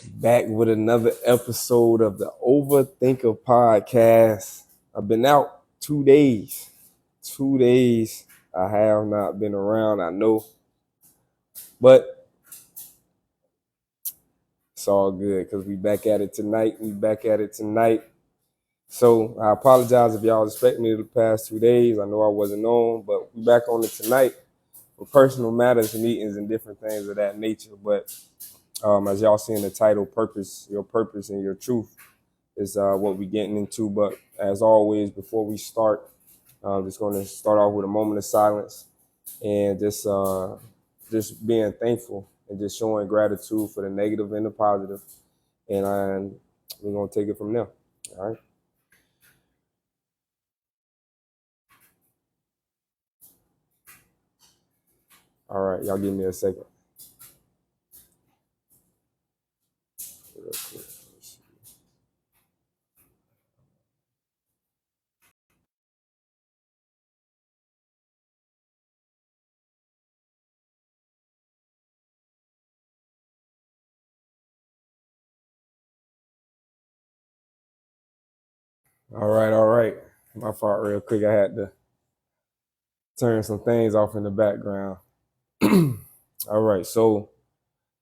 Back with another episode of the Overthinker podcast. I've been out 2 days. 2 days. I have not been around, I know, but it's all good because we back at it tonight. So I apologize if y'all expect me the past 2 days. I know I wasn't on, but we back on it tonight for personal matters, meetings, and different things of that nature. But as y'all see in the title, your purpose and your truth is what we're getting into. But as always, before we start, I'm just going to start off with a moment of silence and just being thankful and just showing gratitude for the negative and the positive. And we're going to take it from there. All right. All right. Y'all give me a second. Real quick. All right. My fault real quick. I had to turn some things off in the background. All right. So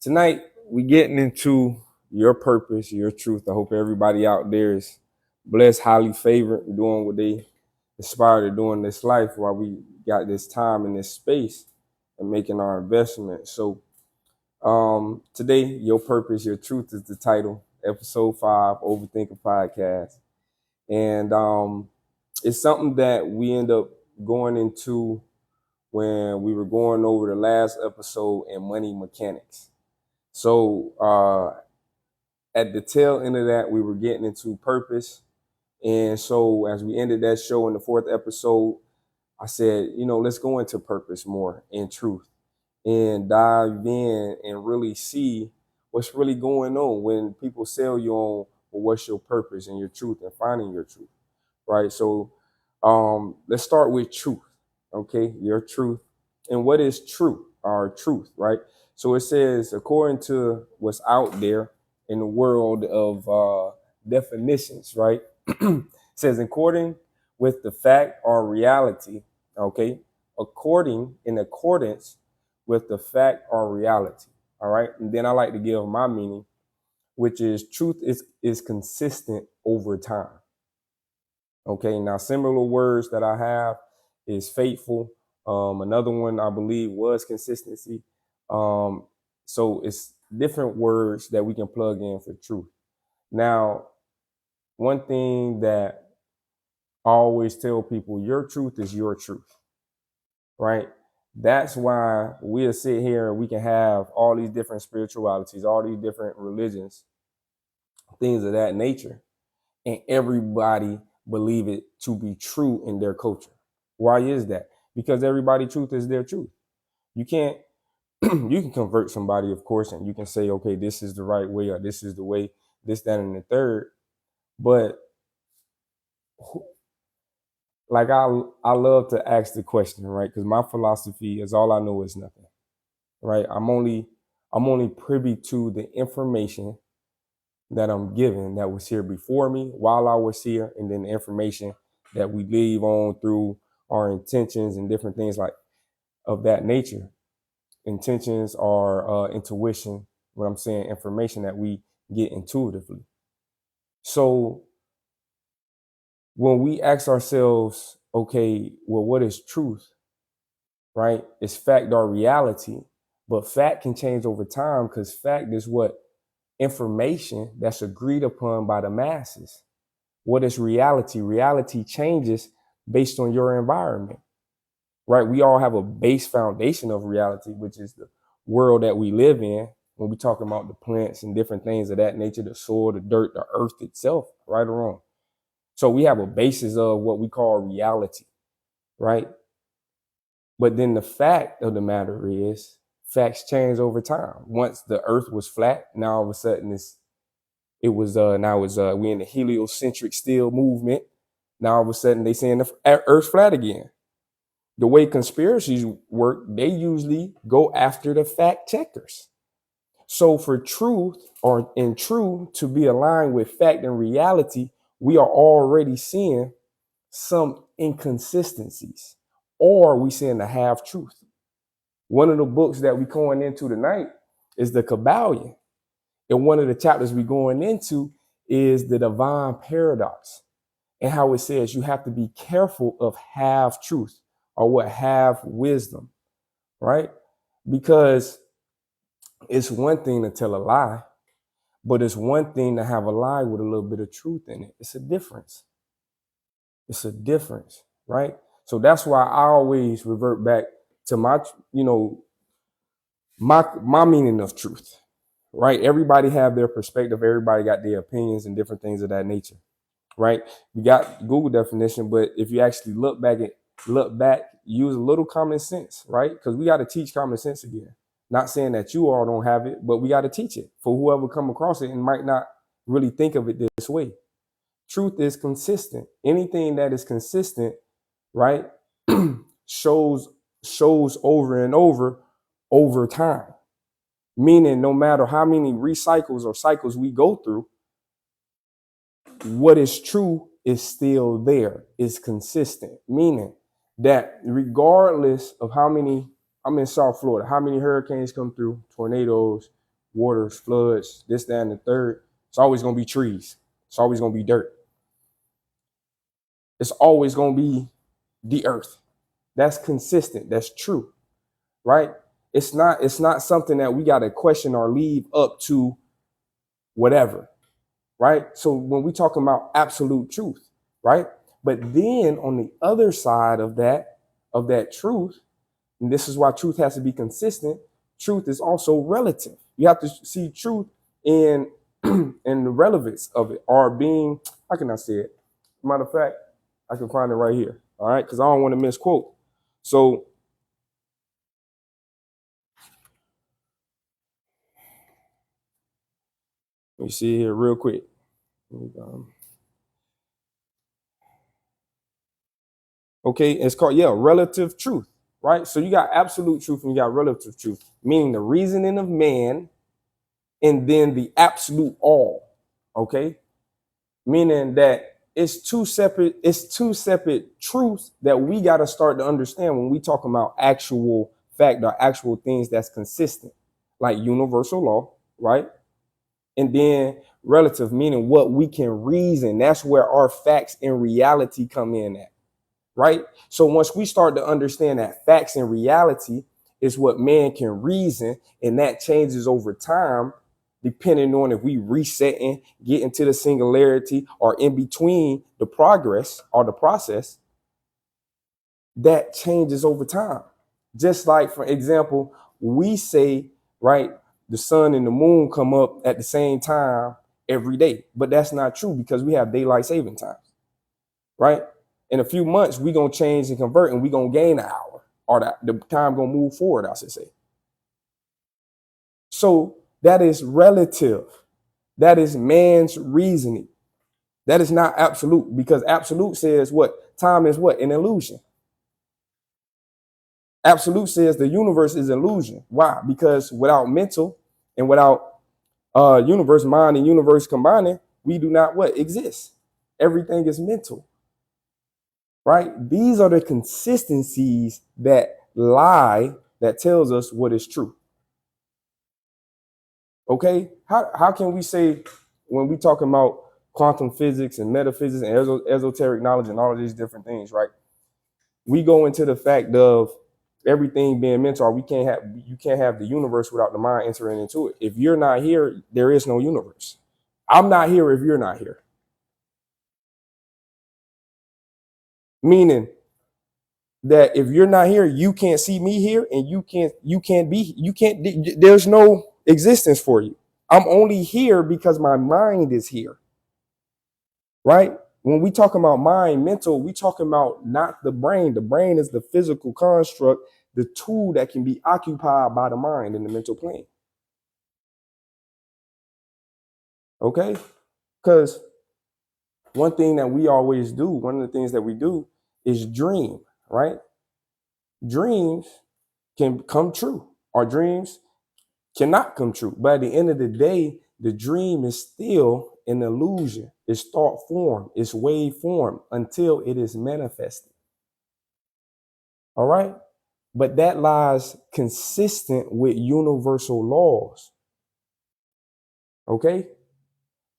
tonight we getting into your purpose, your truth. I hope everybody out there is blessed, highly favored, doing what they aspire to do in this life while we got this time in this space and making our investment. So today, your purpose, your truth is the title, episode 5, Overthinker Podcast. And it's something that we end up going into when we were going over the last episode in money mechanics. So at the tail end of that, we were getting into purpose. And so as we ended that show in the 4th episode, I said, let's go into purpose more and truth and dive in and really see what's really going on when people sell you on what's your purpose and your truth and finding your truth, right? So let's start with truth, okay? Your truth. And what is truth? Our truth, right? So it says, according to what's out there in the world of definitions, right? It says, according with the fact or reality, okay? In accordance with the fact or reality, all right? And then I like to give my meaning, which is truth is consistent over time. Okay, now similar words that I have is faithful. Another one I believe was consistency. So it's different words that we can plug in for truth. Now, one thing that I always tell people, your truth is your truth, right? That's why we'll sit here and we can have all these different spiritualities, all these different religions, things of that nature, and everybody believe it to be true in their culture. Why is that? Because everybody's truth is their truth. You can't you can convert somebody, of course, and you can say, okay, this is the right way or this is the way, this, that, and the third. But like I love to ask the question, right? Because my philosophy is all I know is nothing. Right? I'm only privy to the information that I'm given that was here before me while I was here, and then the information that we leave on through our intentions and different things like of that nature. Intentions are intuition, what I'm saying, information that we get intuitively. So when we ask ourselves, okay, well, what is truth? Right? It's fact or reality, but fact can change over time because fact is what information that's agreed upon by the masses. What is reality? Reality changes based on your environment, right? We all have a base foundation of reality, which is the world that we live in. When we talk about the plants and different things of that nature, the soil, the dirt, the earth itself, right or wrong. So we have a basis of what we call reality, right? But then the fact of the matter is facts change over time. Once the earth was flat, now all of a sudden we in the heliocentric steel movement. Now all of a sudden they saying the earth's flat again. The way conspiracies work, they usually go after the fact checkers. So for truth or in true to be aligned with fact and reality, we are already seeing some inconsistencies, or we seeing the half truth. One of the books that we going into tonight is the Kabbalion. And one of the chapters we going into is the divine paradox, and how it says you have to be careful of half truth, or what, half wisdom, right? Because it's one thing to tell a lie, but it's one thing to have a lie with a little bit of truth in it. It's a difference. It's a difference, right? So that's why I always revert back to my, my meaning of truth, right? Everybody have their perspective. Everybody got their opinions and different things of that nature, right? We got Google definition, but if you actually look back, use a little common sense, right? Because we got to teach common sense again. Not saying that you all don't have it, but we got to teach it for whoever come across it and might not really think of it this way. Truth is consistent. Anything that is consistent, right, shows over and over time. Meaning, no matter how many recycles or cycles we go through, what is true is still there. It's consistent. Meaning that regardless of how many, I'm in South Florida, how many hurricanes come through, tornadoes, waters, floods, this, that, and the third, it's always going to be trees. It's always going to be dirt. It's always going to be the earth. That's consistent. That's true, right? It's not something that we got to question or leave up to whatever, right? So when we talk about absolute truth, right? But then on the other side of that truth, and this is why truth has to be consistent, truth is also relative. You have to see truth in in the relevance of it, or being, how can I say it? Matter of fact, I can find it right here, all right? Because I don't want to misquote. So let me see here real quick. Okay, it's called, relative truth, right? So you got absolute truth and you got relative truth, meaning the reasoning of man and then the absolute all, okay? Meaning that it's two separate truths that we got to start to understand when we talk about actual fact or actual things that's consistent, like universal law, right? And then relative, meaning what we can reason. That's where our facts and reality come in at, right? So once we start to understand that facts and reality is what man can reason, and that changes over time, depending on if we resetting, get into the singularity, or in between the progress or the process, that changes over time. Just like, for example, we say, right, the sun and the moon come up at the same time every day, but that's not true because we have daylight saving times, right? In a few months, we're going to change and convert, and we're going to gain an hour, or the time going to move forward, I should say. So that is relative. That is man's reasoning. That is not absolute, because absolute says what? Time is what? An illusion. Absolute says the universe is illusion. Why? Because without mental and without universe, mind and universe combining, we do not what? Exist. Everything is mental. Right? These are the consistencies that lie, that tells us what is true. Okay? How can we say, when we talk about quantum physics and metaphysics and esoteric knowledge and all of these different things, right? We go into the fact of everything being mental, or you can't have the universe without the mind entering into it. If you're not here, there is no universe. I'm not here if you're not here. Meaning that if you're not here, you can't see me here, and there's no existence for you. I'm only here because my mind is here, right? When we talk about mind, mental, we talking about not the brain. The brain is the physical construct, the tool that can be occupied by the mind in the mental plane. Okay? Because one thing that we always do, one of the things that we do is dream, right? Dreams can come true. Our dreams cannot come true. But at the end of the day, the dream is still an illusion. It's thought form, it's wave form until it is manifested. All right. But that lies consistent with universal laws. Okay.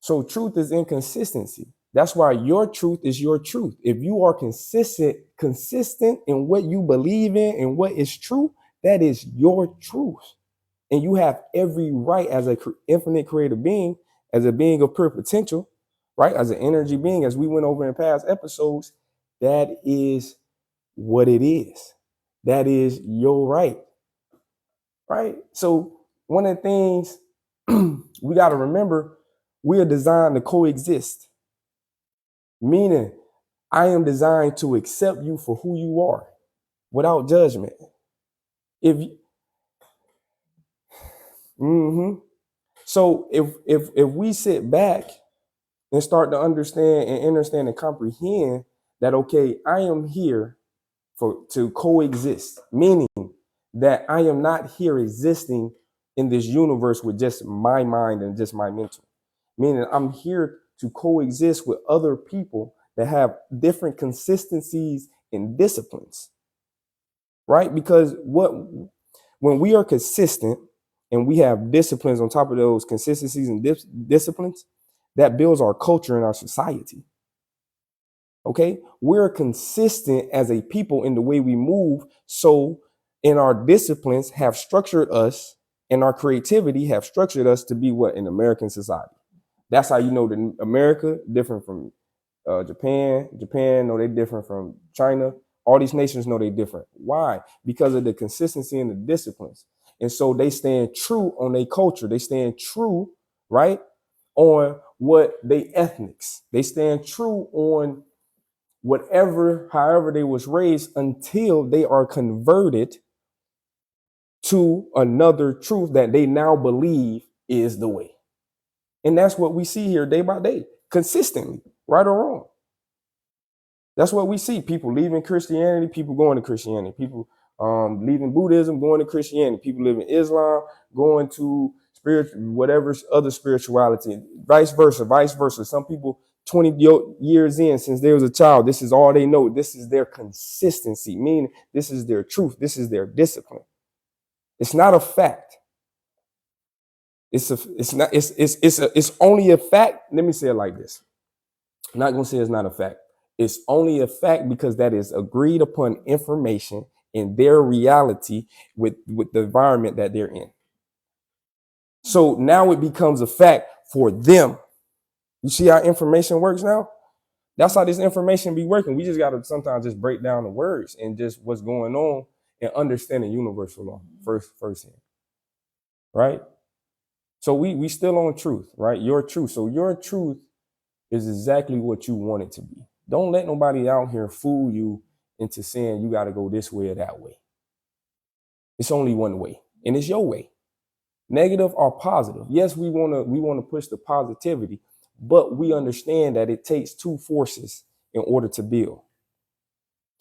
So truth is inconsistency. That's why your truth is your truth. If you are consistent in what you believe in and what is true, that is your truth. And you have every right as an infinite creative being, as a being of pure potential, right? As an energy being, as we went over in past episodes, that is what it is. That is your right, right? So one of the things we got to remember, we are designed to coexist, meaning I am designed to accept you for who you are without judgment. If mm-hmm. So if we sit back and start to understand and understand and comprehend that, okay, I am here to coexist, meaning that I am not here existing in this universe with just my mind and just my mental, meaning I'm here to coexist with other people that have different consistencies and disciplines, right? Because when we are consistent and we have disciplines on top of those consistencies and disciplines, that builds our culture and our society. Okay, we're consistent as a people in the way we move. So, in our disciplines have structured us, and our creativity have structured us to be what in American society. That's how you know that America different from Japan. Japan know they different from China. All these nations know they different. Why? Because of the consistency and the disciplines. And so they stand true on their culture. They stand true, right, on what they ethnics. They stand true on whatever, however they was raised until they are converted to another truth that they now believe is the way. And that's what we see here day by day, consistently, right or wrong. That's what we see. People leaving Christianity, people going to Christianity, people leaving Buddhism, going to Christianity, people living Islam, going to spiritual, whatever other spirituality, vice versa, vice versa. Some people 20 years in, since they was a child, this is all they know. This is their consistency, meaning this is their truth. This is their discipline. It's not a fact. It's only a fact. Let me say it like this. I'm not going to say it's not a fact. It's only a fact because that is agreed upon information in their reality with the environment that they're in. So now it becomes a fact for them. You see how information works now? That's how this information be working. We just got to sometimes just break down the words and just what's going on and understanding universal law firsthand, right? So we still on truth, right? Your truth. So your truth is exactly what you want it to be. Don't let nobody out here fool you into saying you got to go this way or that way. It's only one way, and it's your way. Negative or positive. Yes, we want to push the positivity, but we understand that it takes two forces in order to build.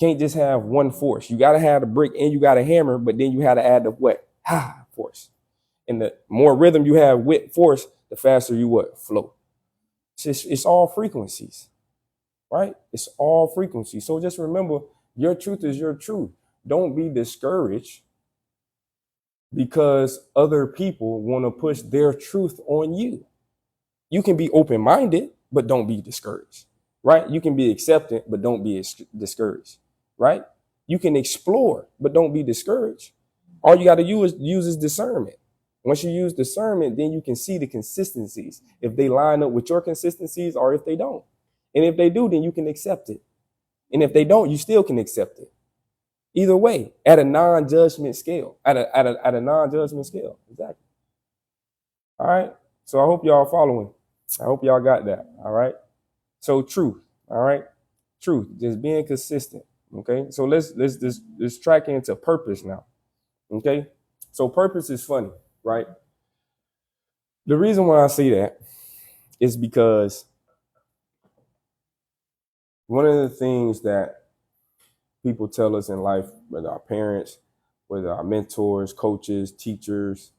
Can't just have one force. You got to have the brick and you got a hammer, but then you have to add the what? Force. And the more rhythm you have with force, the faster you what? Flow. It's all frequencies. Right? It's all frequency. So just remember, your truth is your truth. Don't be discouraged because other people want to push their truth on you. You can be open-minded, but don't be discouraged. Right? You can be acceptant, but don't be discouraged. Right? You can explore, but don't be discouraged. All you got to use is discernment. Once you use discernment, then you can see the consistencies, if they line up with your consistencies or if they don't. And if they do, then you can accept it. And if they don't, you still can accept it. Either way, at a non-judgment scale. At a non-judgment scale. Exactly. All right. So I hope y'all following. I hope y'all got that. All right. So truth. All right. Truth. Just being consistent. Okay. So let's track into purpose now. Okay. So purpose is funny, right? The reason why I say that is because one of the things that people tell us in life, whether our parents, whether our mentors, coaches, teachers,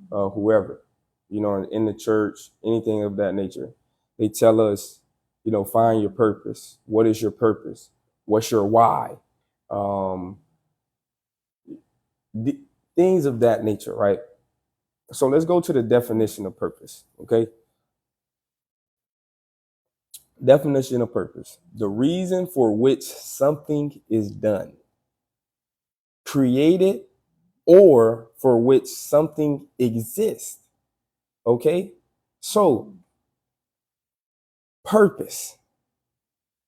whoever, in the church, anything of that nature. They tell us, find your purpose. What is your purpose? What's your why? Um, th- Things of that nature, right? So let's go to the definition of purpose, okay? Definition of purpose: the reason for which something is done, created, or for which something exists, okay? So, purpose.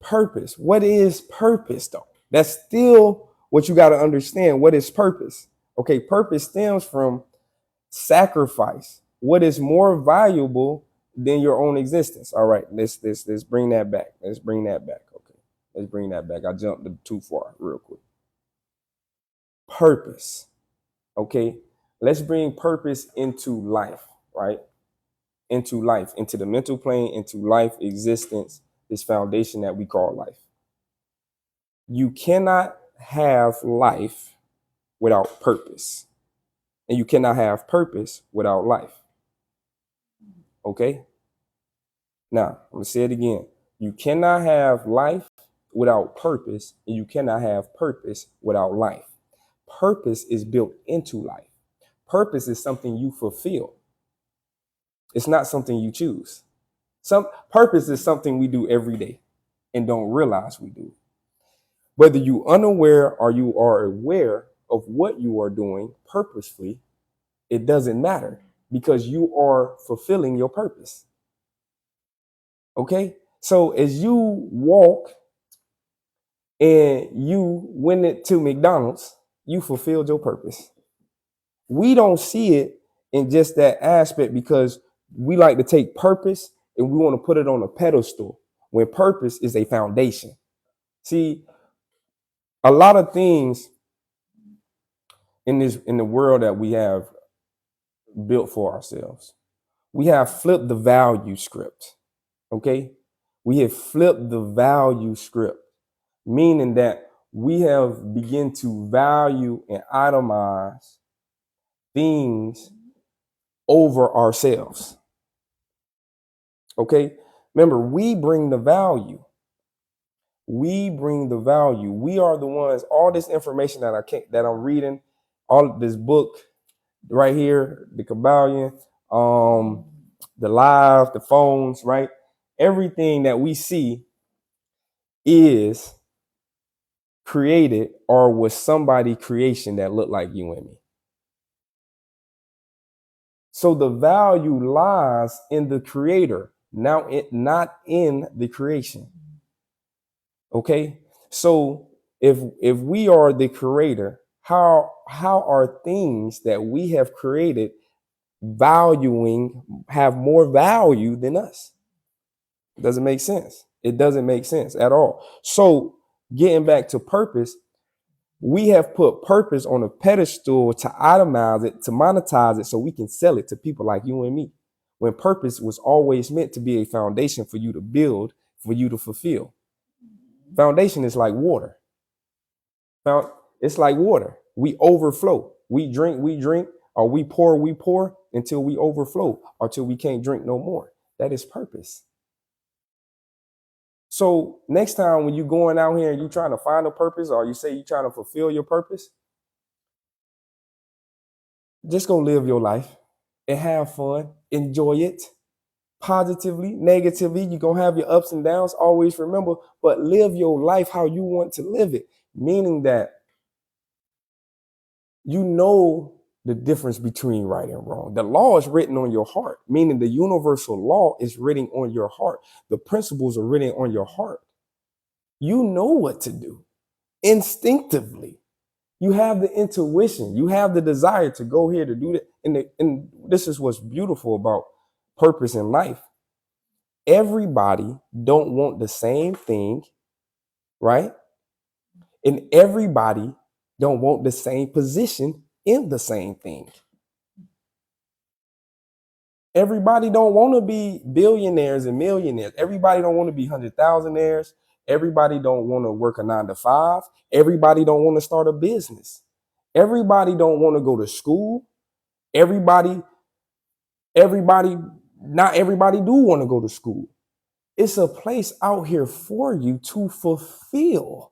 Purpose. What is purpose, though? That's still what you got to understand. What is purpose? Okay, purpose stems from sacrifice. What is more valuable than your own existence? All right, let's bring that back. Let's bring that back. Okay, let's bring that back. I jumped too far real quick. Purpose. Okay, let's bring purpose into life, right? Into life, into the mental plane, into life existence, this foundation that we call life. You cannot have life without purpose, and you cannot have purpose without life. Okay? Now, I'm going to say it again. You cannot have life without purpose, and you cannot have purpose without life. Purpose is built into life. Purpose is something you fulfill. It's not something you choose. Some purpose is something we do every day and don't realize we do. Whether you unaware or you are aware of what you are doing purposefully, it doesn't matter because you are fulfilling your purpose. Okay? So as you walk and you went it to McDonald's, you fulfilled your purpose. We don't see it in just that aspect because we like to take purpose and we want to put it on a pedestal when purpose is a foundation. See, a lot of things in the world that we have built for ourselves, we have flipped the value script. Okay, we have flipped the value script, meaning that we have begun to value and itemize things over ourselves. Okay, remember, we bring the value. We bring the value. We are the ones. All this information that I'm reading, all of this book right here, the Kabbalion, the live, the phones, right? Everything that we see is created or was somebody creation that looked like you and me. So the value lies in the creator, now not in the creation. Okay? So if we are the creator, how are things that we have created have more value than us? It doesn't make sense. It doesn't make sense at all. So getting back to purpose, we have put purpose on a pedestal to itemize it, to monetize it so we can sell it to people like you and me. When purpose was always meant to be a foundation for you to build, for you to fulfill. Foundation is like water. It's like water. We overflow. We drink, or we pour until we overflow, or till we can't drink no more. That is purpose. So next time when you're going out here and you're trying to find a purpose, or you say you're trying to fulfill your purpose, just go live your life and have fun. Enjoy it positively, negatively. You're going to have your ups and downs. Always remember, but live your life how you want to live it. Meaning that you know the difference between right and wrong. The law is written on your heart, meaning the universal law is written on your heart. The principles are written on your heart. You know what to do instinctively. You have the intuition. You have the desire to go here to do that. And this is what's beautiful about purpose in life. Everybody don't want the same thing, right? And everybody don't want the same position in the same thing. Everybody don't want to be billionaires and millionaires. Everybody don't want to be 100,000aires. Everybody don't want to work a 9 to 5. Everybody don't want to start a business. Everybody don't want to go to school. Everybody Not everybody do want to go to school. It's a place out here for you to fulfill.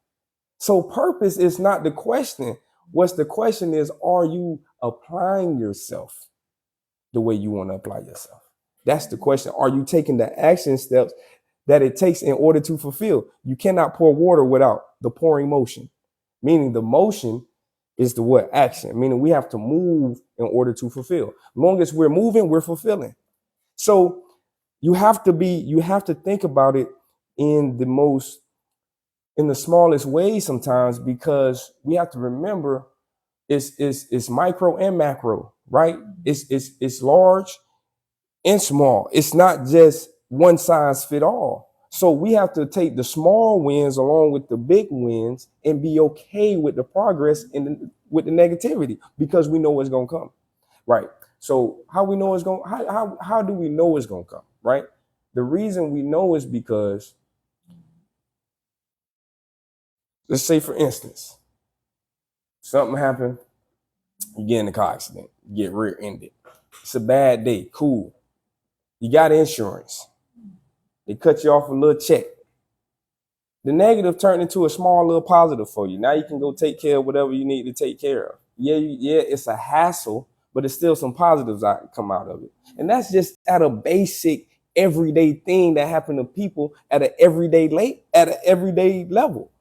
So purpose is not the question. What's the question is, are you applying yourself the way you want to apply yourself? That's the question. Are you taking the action steps that it takes in order to fulfill? You cannot pour water without the pouring motion, meaning the motion is the what? Action, meaning we have to move in order to fulfill. As long as we're moving, we're fulfilling. So you have to think about it in the smallest ways sometimes, because we have to remember it's micro and macro, right? It's large and small. It's not just one size fit all. So we have to take the small wins along with the big wins and be okay with the progress and with the negativity, because we know it's gonna come, right? So how do we know it's gonna come, right? The reason we know is because, let's say for instance, something happened, you get in a car accident, you get rear-ended. It's a bad day, cool. You got insurance. They cut you off a little check. The negative turned into a small little positive for you. Now you can go take care of whatever you need to take care of. Yeah, it's a hassle, but it's still some positives that come out of it. And that's just at a basic everyday thing that happened to people at an everyday level.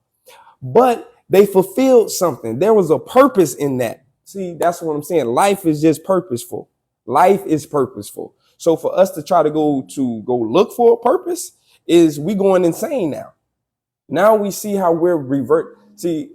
But they fulfilled something. There was a purpose in that. See, that's what I'm saying. Life is just purposeful. Life is purposeful. So for us to try to go look for a purpose, is we going insane now. Now we see how we're revert. See,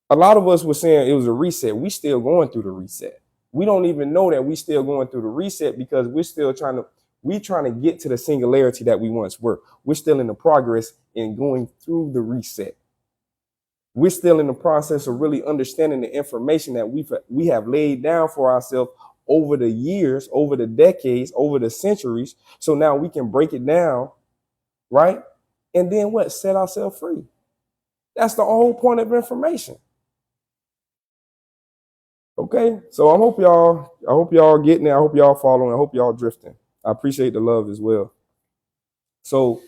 a lot of us were saying it was a reset. We still going through the reset. We don't even know that we still going through the reset, because we're still trying to get to the singularity that we once were. We're still in the progress in going through the reset. We're still in the process of really understanding the information that we have laid down for ourselves over the years, over the decades, over the centuries. So now we can break it down, right? And then what? Set ourselves free. That's the whole point of information. Okay, so I hope y'all getting it. I hope y'all following. I hope y'all drifting. I appreciate the love as well. So,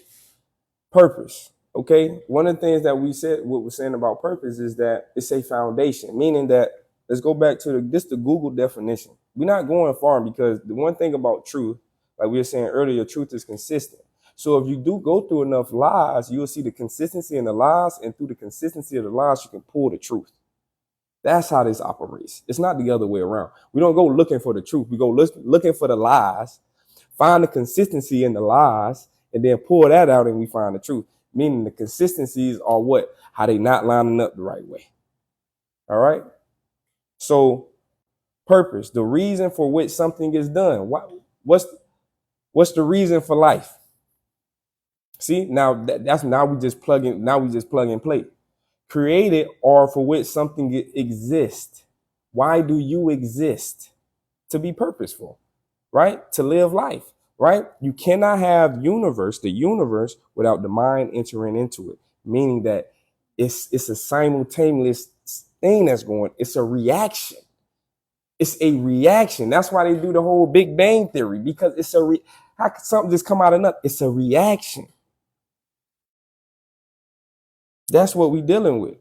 purpose. Okay, one of the things that what we're saying about purpose is that it's a foundation, meaning that, let's go back to the Google definition. We're not going far, because the one thing about truth, like we were saying earlier, truth is consistent. So if you do go through enough lies, you'll see the consistency in the lies, and through the consistency of the lies, you can pull the truth. That's how this operates. It's not the other way around. We don't go looking for the truth. We go looking for the lies, find the consistency in the lies, and then pull that out, and we find the truth. Meaning the consistencies are what? How they not lining up the right way. All right? So purpose, the reason for which something is done. What's the reason for life? See, now we just plug and play. Created, or for which something exists. Why do you exist? To be purposeful, right? To live life, right? You cannot have the universe, without the mind entering into it. Meaning that it's a simultaneous thing that's going. It's a reaction. It's a reaction. That's why they do the whole Big Bang Theory, because it's how could something just come out of nothing? It's a reaction. That's what we're dealing with.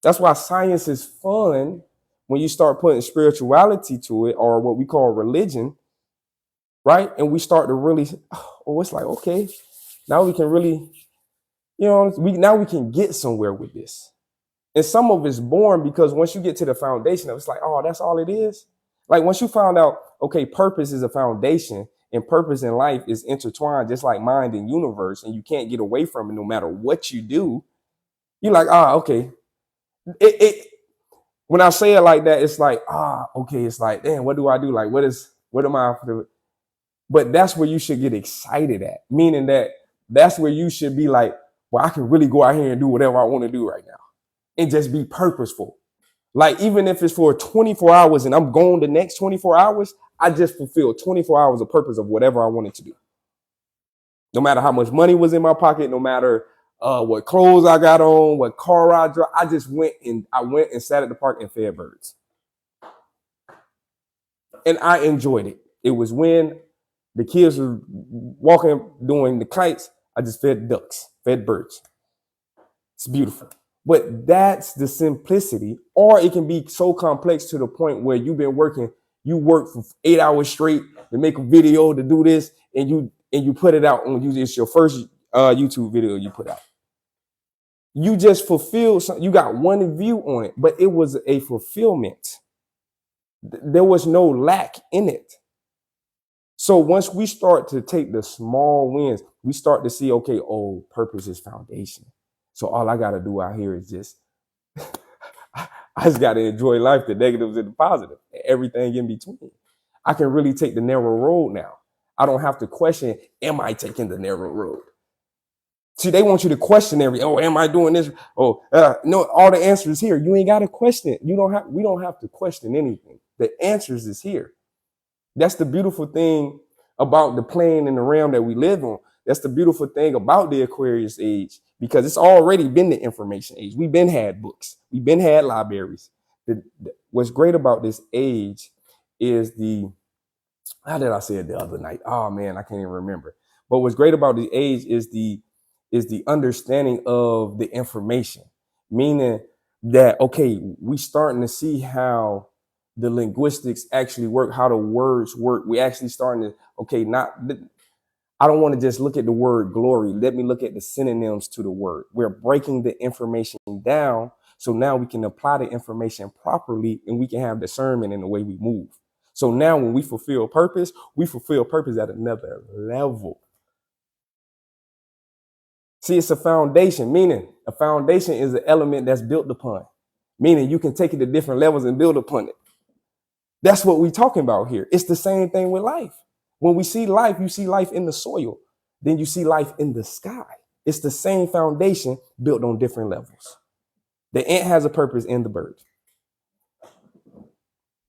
That's why science is fun when you start putting spirituality to it, or what we call religion, right? And we start to really, it's like, okay, now we can really, now we can get somewhere with this. And some of it's born because once you get to the foundation of it's like, oh, that's all it is. Like once you found out, okay, purpose is a foundation, and purpose in life is intertwined, just like mind and universe, and you can't get away from it no matter what you do. You're like, okay. When I say it like that, it's like, okay, it's like, damn, what do I do? Like, what am I? But that's where you should get excited at, meaning that's where you should be like, well, I can really go out here and do whatever I want to do right now and just be purposeful. Like, even if it's for 24 hours and I'm going the next 24 hours, I just fulfilled 24 hours of purpose of whatever I wanted to do. No matter how much money was in my pocket, no matter what clothes I got on, what car I drive, I just went and sat at the park and fed birds. And I enjoyed it. It was when the kids were walking, doing the kites, I just fed ducks, fed birds. It's beautiful. But that's the simplicity. Or it can be so complex to the point where you've been working, you work for 8 hours straight to make a video, to do this, and you put it out on you. It's your first YouTube video you put out. You just fulfilled something. You got one view on it, but it was a fulfillment. There was no lack in it. So once we start to take the small wins, we start to see, okay, oh, purpose is foundation. So all I got to do out here is just, I just got to enjoy life, the negatives and the positive, everything in between. I can really take the narrow road now. I don't have to question, am I taking the narrow road? See, they want you to question am I doing this? Oh, no, all the answers here. You ain't got to question it. We don't have to question anything. The answers is here. That's the beautiful thing about the plane and the realm that we live on. That's the beautiful thing about the Aquarius age, because it's already been the information age. We've been had books. We've been had libraries. What's great about this age is how did I say it the other night? Oh man, I can't even remember. But what's great about the age is the understanding of the information, meaning that, okay, we starting to see how the linguistics actually work, how the words work. We actually starting to, okay, I don't want to just look at the word glory. Let me look at the synonyms to the word. We're breaking the information down. So now we can apply the information properly and we can have discernment in the way we move. So now when we fulfill purpose at another level. See, it's a foundation, meaning a foundation is an element that's built upon, meaning you can take it to different levels and build upon it. That's what we're talking about here. It's the same thing with life. When we see life, you see life in the soil. Then you see life in the sky. It's the same foundation built on different levels. The ant has a purpose in the bird.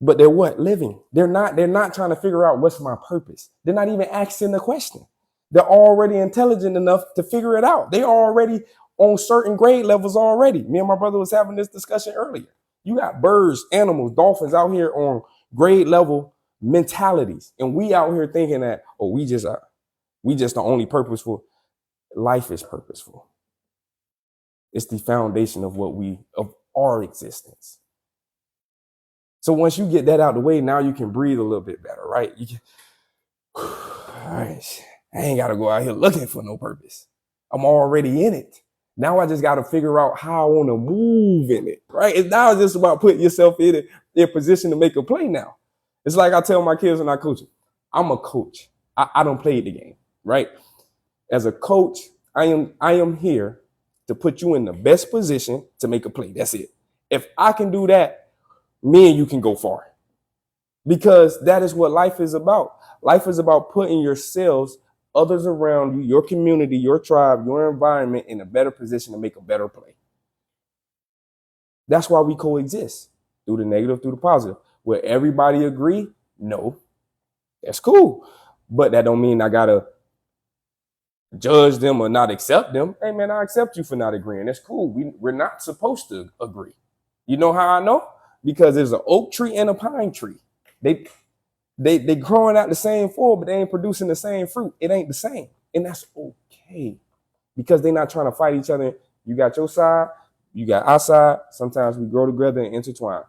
But they're what? Living. They're not trying to figure out what's my purpose. They're not even asking the question. They're already intelligent enough to figure it out. They're already on certain grade levels already. Me and my brother was having this discussion earlier. You got birds, animals, dolphins out here on grade level mentalities. And we out here thinking that, oh, we just the only purposeful. Life is purposeful. It's the foundation of our existence. So once you get that out of the way, now you can breathe a little bit better, right? All right, I ain't got to go out here looking for no purpose. I'm already in it. Now I just got to figure out how I want to move in it, right? It's now just about putting yourself in a position to make a play now. It's like I tell my kids when I coach them, I'm a coach. I don't play the game, right? As a coach, I am here to put you in the best position to make a play. That's it. If I can do that, me and you can go far. Because that is what life is about. Life is about putting yourselves, others around you, your community, your tribe, your environment in a better position to make a better play. That's why we coexist, through the negative, through the positive. Will everybody agree? No. That's cool. But that don't mean I got to judge them or not accept them. Hey, man, I accept you for not agreeing. That's cool. We're not supposed to agree. You know how I know? Because there's an oak tree and a pine tree. They growing out the same form, but they ain't producing the same fruit. It ain't the same. And that's okay. Because they're not trying to fight each other. You got your side, you got our side. Sometimes we grow together and intertwine.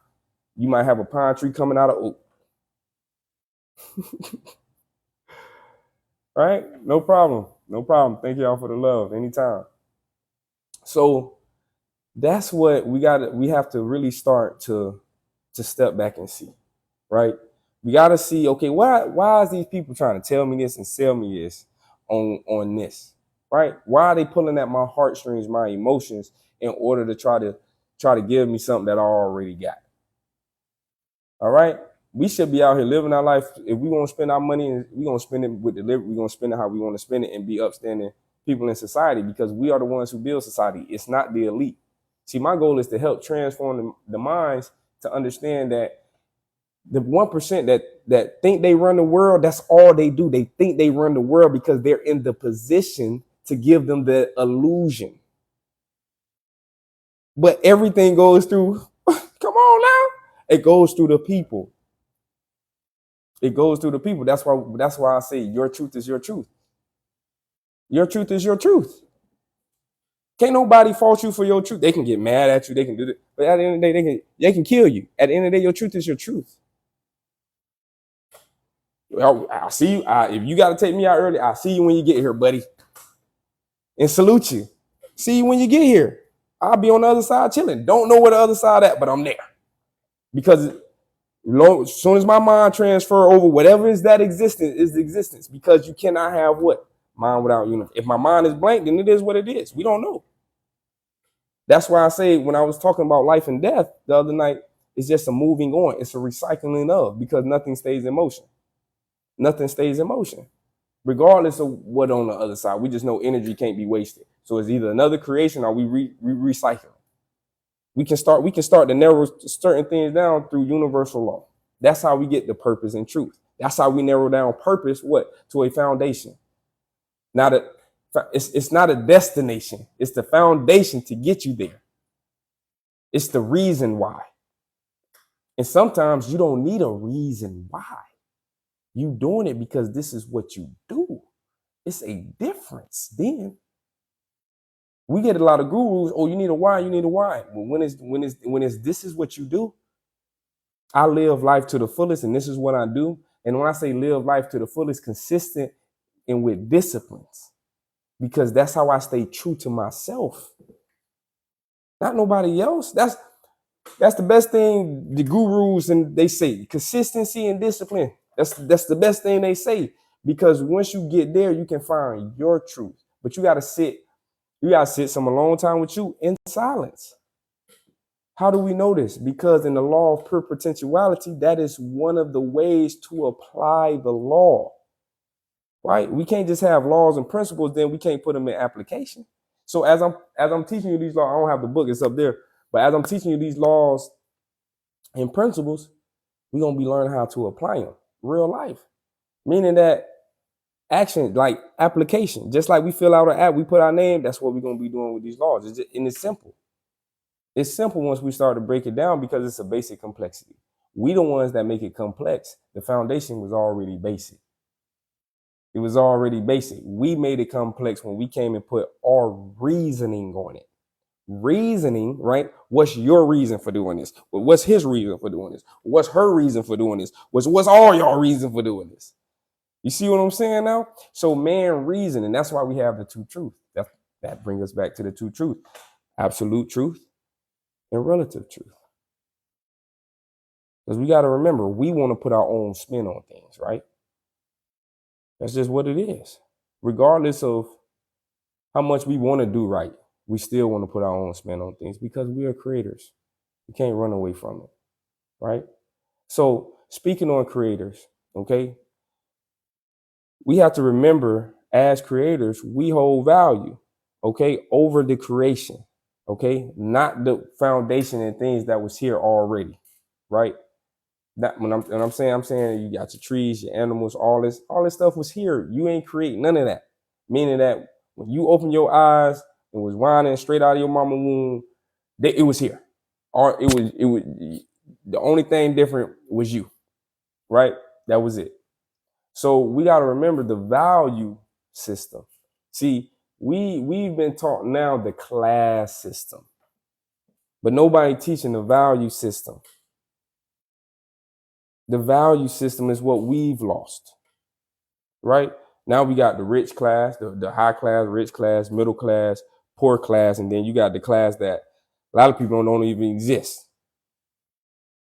You might have a pine tree coming out of oak. All right? No problem. No problem. Thank y'all for the love. Anytime. So that's what we have to really start to step back and see, right? We got to see, okay, why is these people trying to tell me this and sell me this on this, right? Why are they pulling at my heartstrings, my emotions, in order to try to give me something that I already got? All right? We should be out here living our life. If we want to spend our money, we're going to spend it with delivery. We're going to spend it how we want to spend it and be upstanding people in society, because we are the ones who build society. It's not the elite. See, my goal is to help transform the minds to understand that the 1% that think they run the world, that's all they do. They think they run the world because they're in the position to give them the illusion. But everything goes through, come on now, it goes through the people. It goes through the people. That's why I say your truth is your truth. Your truth is your truth. Can't nobody fault you for your truth. They can get mad at you. They can do it. But at the end of the day, they can kill you. At the end of the day, your truth is your truth. I'll see you. If you got to take me out early, I'll see you when you get here, buddy. And salute you. See you when you get here. I'll be on the other side chilling. Don't know where the other side at, but I'm there. Because as soon as my mind transfer over, whatever is that existence is the existence. Because you cannot have what? Mind without universe. If my mind is blank, then it is what it is. We don't know. That's why I say when I was talking about life and death the other night, it's just a moving on. It's a recycling of, because nothing stays in motion. Nothing stays in motion. Regardless of what on the other side, we just know energy can't be wasted. So it's either another creation or we recycle. We can start to narrow certain things down through universal law. That's how we get the purpose and truth. That's how we narrow down purpose, to a foundation. Now that it's not a destination, it's the foundation to get you there. It's the reason why. And sometimes you don't need a reason why. You doing it because this is what you do. It's a difference. Then we get a lot of gurus. Oh, you need a why. You need a why. But when it's this is what you do. I live life to the fullest, and this is what I do. And when I say live life to the fullest, consistent and with disciplines, because that's how I stay true to myself, not nobody else. That's the best thing the gurus and they say, consistency and discipline. That's the best thing they say, because once you get there, you can find your truth. But you gotta sit some alone time with you in silence. How do we know this? Because in the law of pure potentiality, that is one of the ways to apply the law. Right? We can't just have laws and principles, then we can't put them in application. So as I'm teaching you these laws, I don't have the book, it's up there. But as I'm teaching you these laws and principles, we're gonna be learning how to apply them. Real life. Meaning that action, like application. Just like we fill out an app, we put our name, that's what we're gonna be doing with these laws. And it's simple. It's simple once we start to break it down, because it's a basic complexity. We the ones that make it complex. The foundation was already basic. It was already basic. We made it complex when we came and put our reasoning on it. Reasoning, right? What's your reason for doing this? What's his reason for doing this? What's her reason for doing this? What's all y'all reason for doing this? You see what I'm saying now? So man reason, and that's why we have the two truths. That brings us back to the two truths: absolute truth and relative truth. Because we got to remember, we want to put our own spin on things, right? That's just what it is. Regardless of how much we want to do right, we still want to put our own spin on things, because we are creators. We can't run away from it, right? So speaking on creators, okay, we have to remember, as creators, we hold value, okay, over the creation, okay, not the foundation and things that was here already, right? That when I'm saying you got your trees, your animals, all this stuff was here. You ain't create none of that. Meaning that when you open your eyes, it was whining straight out of your mama womb. It was here. Or it was the only thing different was you, right? That was it. So we got to remember the value system. See, we've been taught now the class system, but nobody teaching the value system. The value system is what we've lost, right? Now we got the rich class, the high class, rich class, middle class, poor class, and then you got the class that a lot of people don't even exist,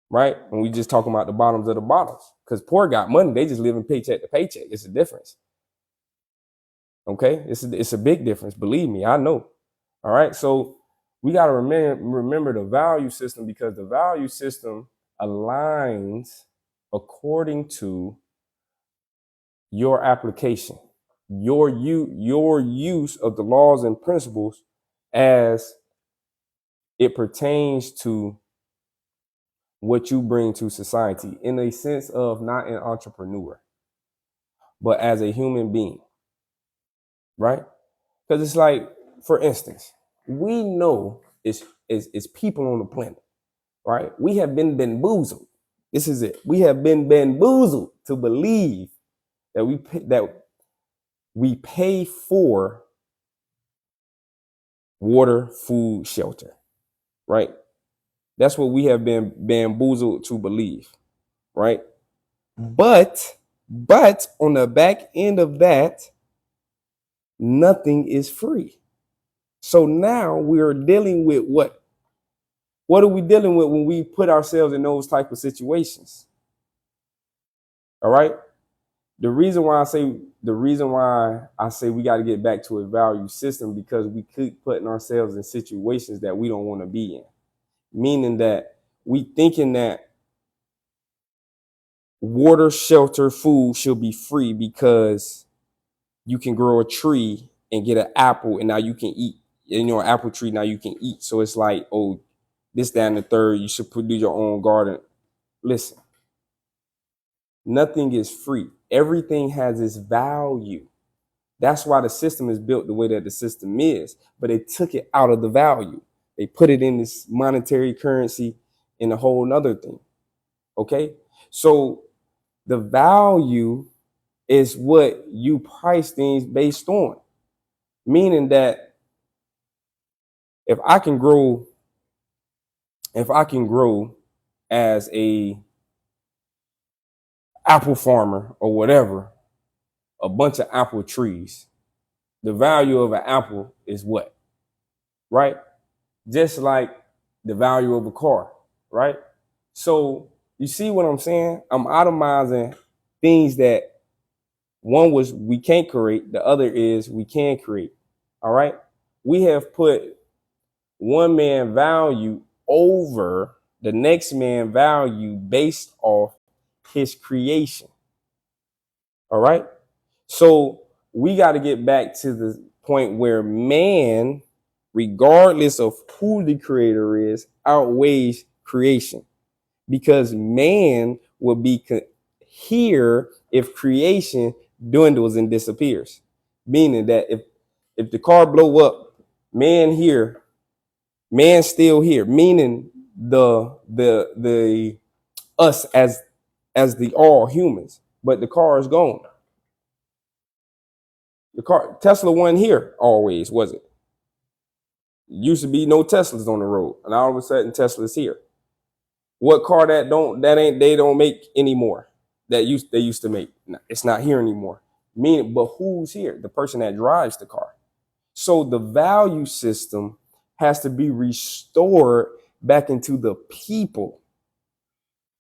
right? And we just talking about the bottoms of the bottoms, because poor got money, they just living paycheck to paycheck. It's a difference, okay? It's a big difference, believe me, I know. All right, so we got to remember the value system, because the value system aligns according to your application, your use of the laws and principles as it pertains to what you bring to society, in a sense of not an entrepreneur, but as a human being, right? Because it's like, for instance, we know it's people on the planet, right? We have been bamboozled. This is it. We have been bamboozled to believe that we pay for water, food, shelter, right? That's what we have been bamboozled to believe, right? But on the back end of that, nothing is free. So now we are dealing with what? What are we dealing with when we put ourselves in those type of situations? All right. The reason why I say we got to get back to a value system, because we keep putting ourselves in situations that we don't want to be in. Meaning that we thinking that water, shelter, food should be free because you can grow a tree and get an apple and now you can eat. And an apple tree now you can eat. So it's like, oh, this, that, and the third, you should do your own garden. Listen, nothing is free. Everything has its value. That's why the system is built the way that the system is. But they took it out of the value. They put it in this monetary currency and a whole nother thing. Okay? So the value is what you price things based on. Meaning that if I can grow as a apple farmer or whatever, a bunch of apple trees, the value of an apple is what? Right? Just like the value of a car, right? So you see what I'm saying? I'm itemizing things that one was we can't create, the other is we can create. All right. We have put one man value over the next man value based off his creation. All right. So we got to get back to the point where man, regardless of who the creator is, outweighs creation, because man will be here if creation dwindles and disappears. Meaning that if the car blow up, man here, man still here. Meaning the us as the all humans, but the car is gone. The car, Tesla wasn't here always, was it? Used to be no Teslas on the road, and all of a sudden Tesla's here. What car they don't make anymore? They used to make. It's not here anymore. Meaning, but who's here? The person that drives the car. So the value system has to be restored back into the people.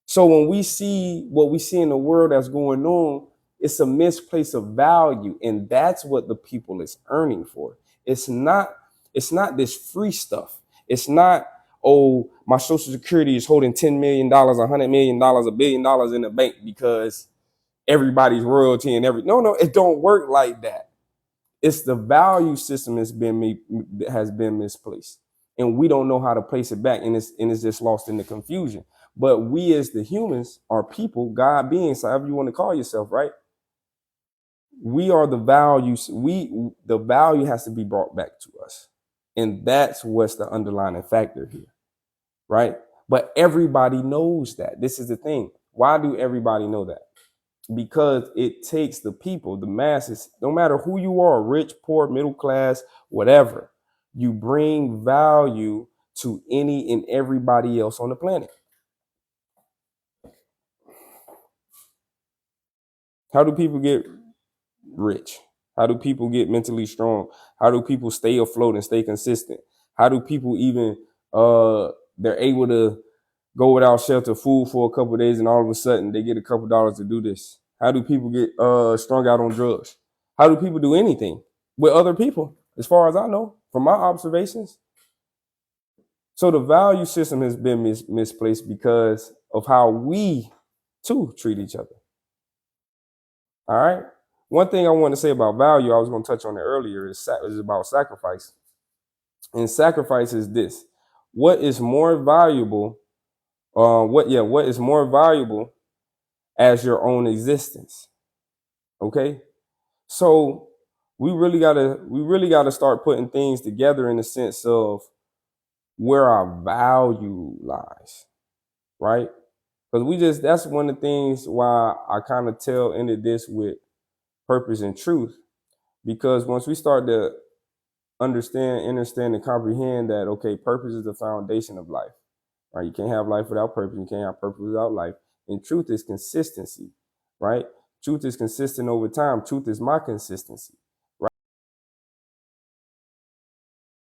So when we see what we see in the world that's going on, it's a misplaced of value, and that's what the people is earning for. It's not this free stuff. It's not, oh, my Social Security is holding $10 million, $100 million, $1 billion in the bank because everybody's royalty and no, it don't work like that. It's the value system has been misplaced, and we don't know how to place it back, and it's just lost in the confusion. But we as the humans are people, God beings, however you want to call yourself, right? We are the values. The value has to be brought back to us. And that's what's the underlying factor here, right? But everybody knows that. This is the thing. Why do everybody know that? Because it takes the people, the masses, no matter who you are, rich, poor, middle class, whatever, you bring value to any and everybody else on the planet. How do people get rich? How do people get mentally strong? How do people stay afloat and stay consistent? How do people even they're able to go without shelter, food for a couple of days, and all of a sudden they get a couple dollars to do this? How do people get strung out on drugs? How do people do anything with other people? As far as I know, from my observations. So the value system has been misplaced because of how we too treat each other. All right. One thing I want to say about value, I was going to touch on it earlier, is about sacrifice. And sacrifice is this: what is more valuable? What is more valuable as your own existence? Okay, so we really gotta start putting things together in the sense of where our value lies, right? Because that's one of the things why I kind of ended this with purpose and truth. Because once we start to understand and comprehend that, okay, purpose is the foundation of life, right? You can't have life without purpose. You can't have purpose without life. And truth is consistency, right? Truth is consistent over time. Truth is my consistency,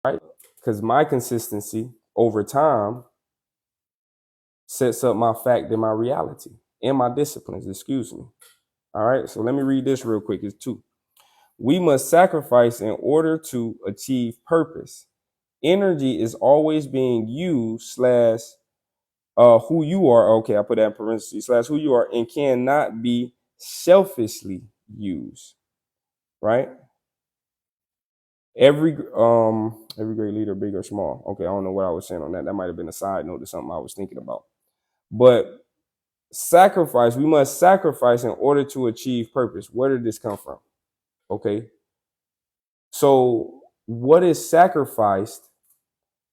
right? Because my consistency over time sets up my fact and my reality and my disciplines, excuse me. All right, so let me read this real quick. It's 2. We must sacrifice in order to achieve purpose. Energy is always being used slash who you are. Okay, I put that in parentheses slash who you are, and cannot be selfishly used, right? Every great leader, big or small. Okay, I don't know what I was saying on that. That might have been a side note to something I was thinking about. But sacrifice, we must sacrifice in order to achieve purpose. Where did this come from? Okay. So what is sacrificed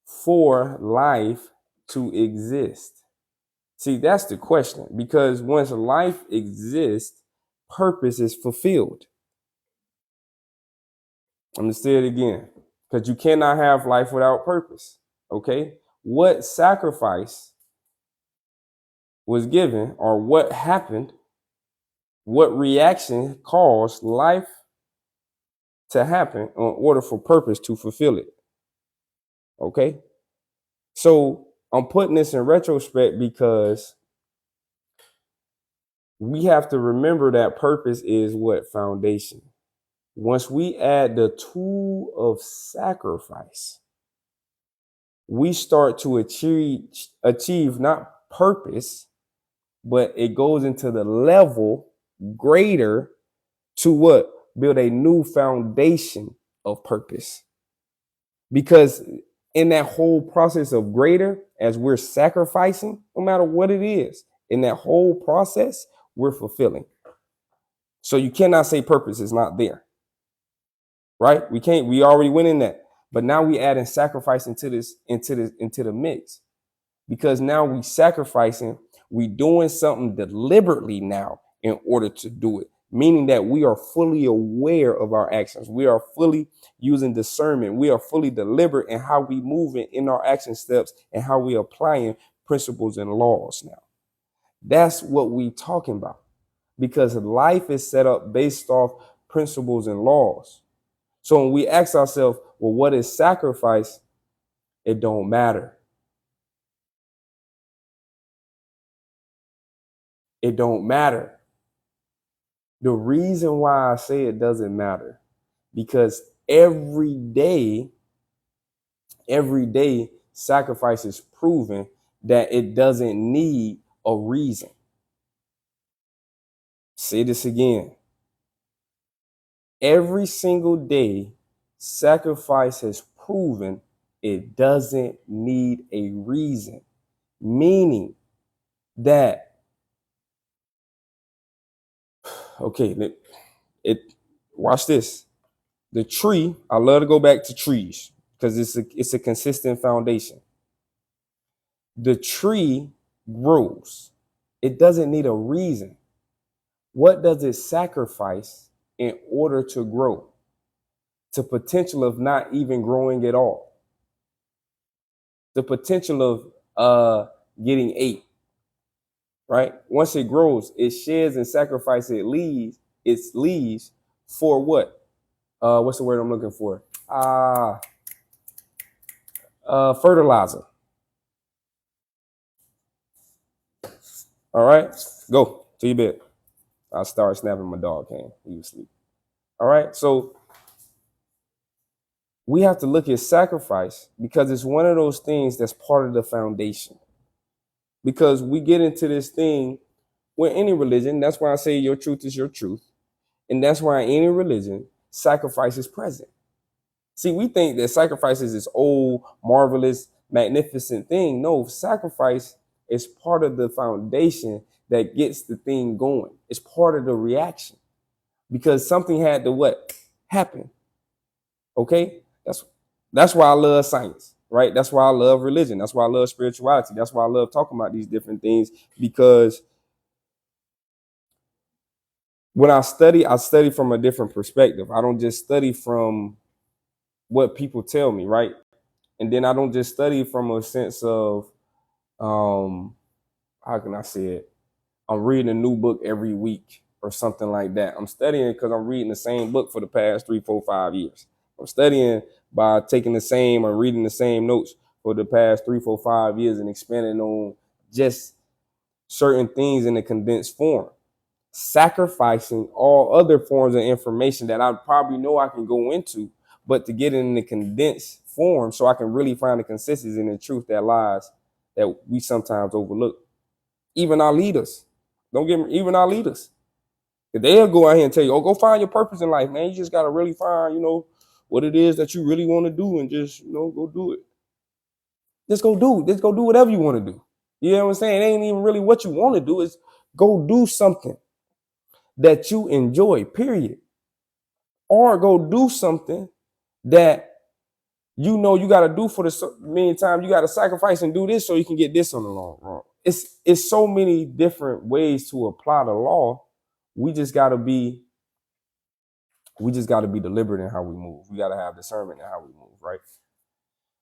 for life to exist? See, that's the question. Because once life exists, purpose is fulfilled. I'm going to say it again. Because you cannot have life without purpose. Okay. What sacrifice was given, or what happened, what reaction caused life to happen in order for purpose to fulfill it? Okay. So I'm putting this in retrospect because we have to remember that purpose is what? Foundation. Once we add the tool of sacrifice, we start to achieve not purpose, but it goes into the level greater to what? Build a new foundation of purpose. Because in that whole process of greater, as we're sacrificing, no matter what it is, in that whole process, we're fulfilling. So you cannot say purpose is not there, right? We can't. We already went in that, but now we add in sacrifice into the mix, because now we sacrificing, we doing something deliberately now in order to do it. Meaning that we are fully aware of our actions. We are fully using discernment. We are fully deliberate in how we move in our action steps and how we applying principles and laws now. That's what we talking about, because life is set up based off principles and laws. So when we ask ourselves, well, what is sacrifice? It don't matter. It don't matter. The reason why I say it doesn't matter, because every day sacrifice is proven that it doesn't need a reason. Say this again. Every single day, sacrifice has proven it doesn't need a reason. Meaning that, okay, watch this. The tree, I love to go back to trees because it's a consistent foundation. The tree grows. It doesn't need a reason. What does it sacrifice in order to grow? The potential of not even growing at all. The potential of getting ate. Right? Once it grows, it sheds and sacrifices its leaves for what? What's the word I'm looking for? Fertilizer. All right, go to your bed. I started snapping my dog hand. He was asleep. All right, so we have to look at sacrifice because it's one of those things that's part of the foundation. Because we get into this thing with any religion. That's why I say your truth is your truth. And that's why in any religion, sacrifice is present. See, we think that sacrifice is this old, marvelous, magnificent thing. No, sacrifice is part of the foundation that gets the thing going. It's part of the reaction because something had to what? Happen. Okay? That's why I love science. right? That's why I love religion. That's why I love spirituality. That's why I love talking about these different things, because when I study from a different perspective. I don't just study from what people tell me, right? And then I don't just study from a sense of um how can I say it? I'm reading a new book every week or something like that. I'm studying because I'm reading the same book for the past 3, 4, 5 years. I'm studying by taking the same or reading the same notes for the past 3, 4, 5 years and expanding on just certain things in a condensed form, sacrificing all other forms of information that I probably know I can go into, but to get it in the condensed form so I can really find the consistency and the truth that lies that we sometimes overlook. Even our leaders, don't get me, even our leaders, they'll go out here and tell you, oh, go find your purpose in life, man. You just got to really find, what it is that you really want to do and just, go do it. Just go do it. Just go do whatever you want to do. You know what I'm saying? It ain't even really what you want to do. It's go do something that you enjoy, period. Or go do something that you got to do for the meantime. You got to sacrifice and do this so you can get this on the long run. It's so many different ways to apply the law. We just got to be deliberate in how we move. We got to have discernment in how we move, right?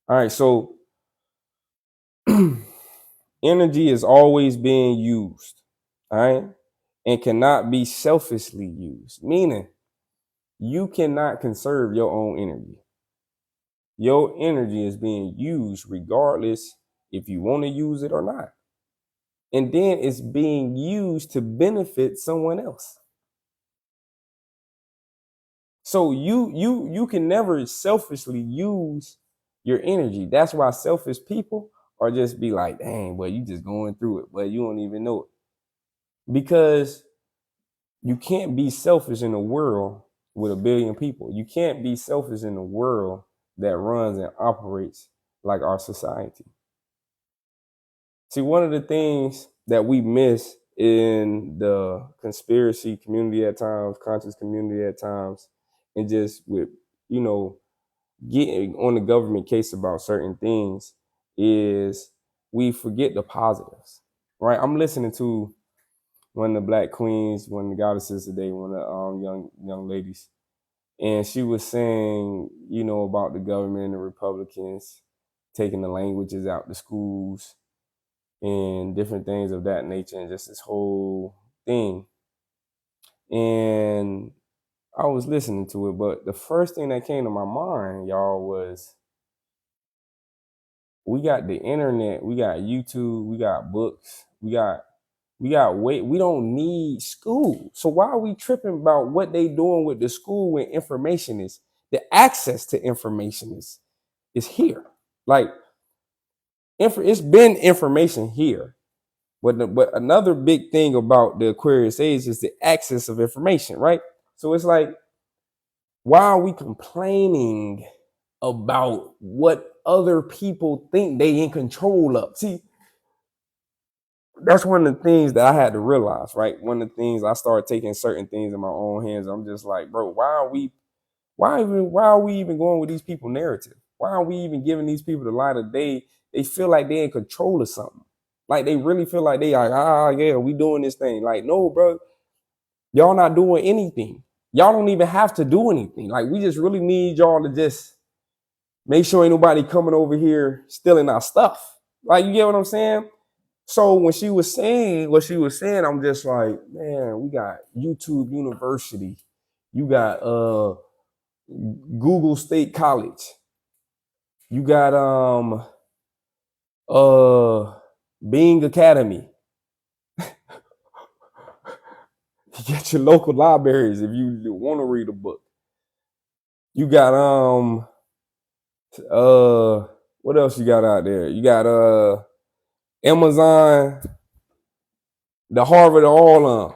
All right, so energy is always being used, all right, and cannot be selfishly used, meaning you cannot conserve your own energy. Your energy is being used regardless if you want to use it or not. And then it's being used to benefit someone else. So you can never selfishly use your energy. That's why selfish people are just be like, dang, boy, you just going through it, but you don't even know it. Because you can't be selfish in a world with a billion people. You can't be selfish in a world that runs and operates like our society. See, one of the things that we miss in the conspiracy community at times, conscious community at times, and just with, getting on the government case about certain things is we forget the positives, right? I'm listening to one of the Black Queens, one of the goddesses today, one of the young ladies, and she was saying, about the government and the Republicans taking the languages out the schools and different things of that nature, and just this whole thing. And I was listening to it, but the first thing that came to my mind, y'all, was we got the internet, we got YouTube, we got books, we don't need school. So why are we tripping about what they doing with the school when information is, the access to information is here? Like, it's been information here. But another big thing about the Aquarius age is the access of information, right? So it's like, why are we complaining about what other people think they in control of? See, that's one of the things that I had to realize, right? One of the things I started taking certain things in my own hands. I'm just like, bro, why are we even going with these people narrative? Why are we even giving these people the light of day? They feel like they're in control of something. Like they really feel like they like, yeah, we doing this thing. Like, no, bro, y'all not doing anything. Y'all don't even have to do anything. Like, we just really need y'all to just make sure ain't nobody coming over here stealing our stuff. Like, you get what I'm saying? So when she was saying what she was saying, I'm just like, man, we got YouTube University. You got Google State College. You got Bing Academy. You get your local libraries if you want to read a book. You got what else you got out there? You got Amazon, the Harvard, all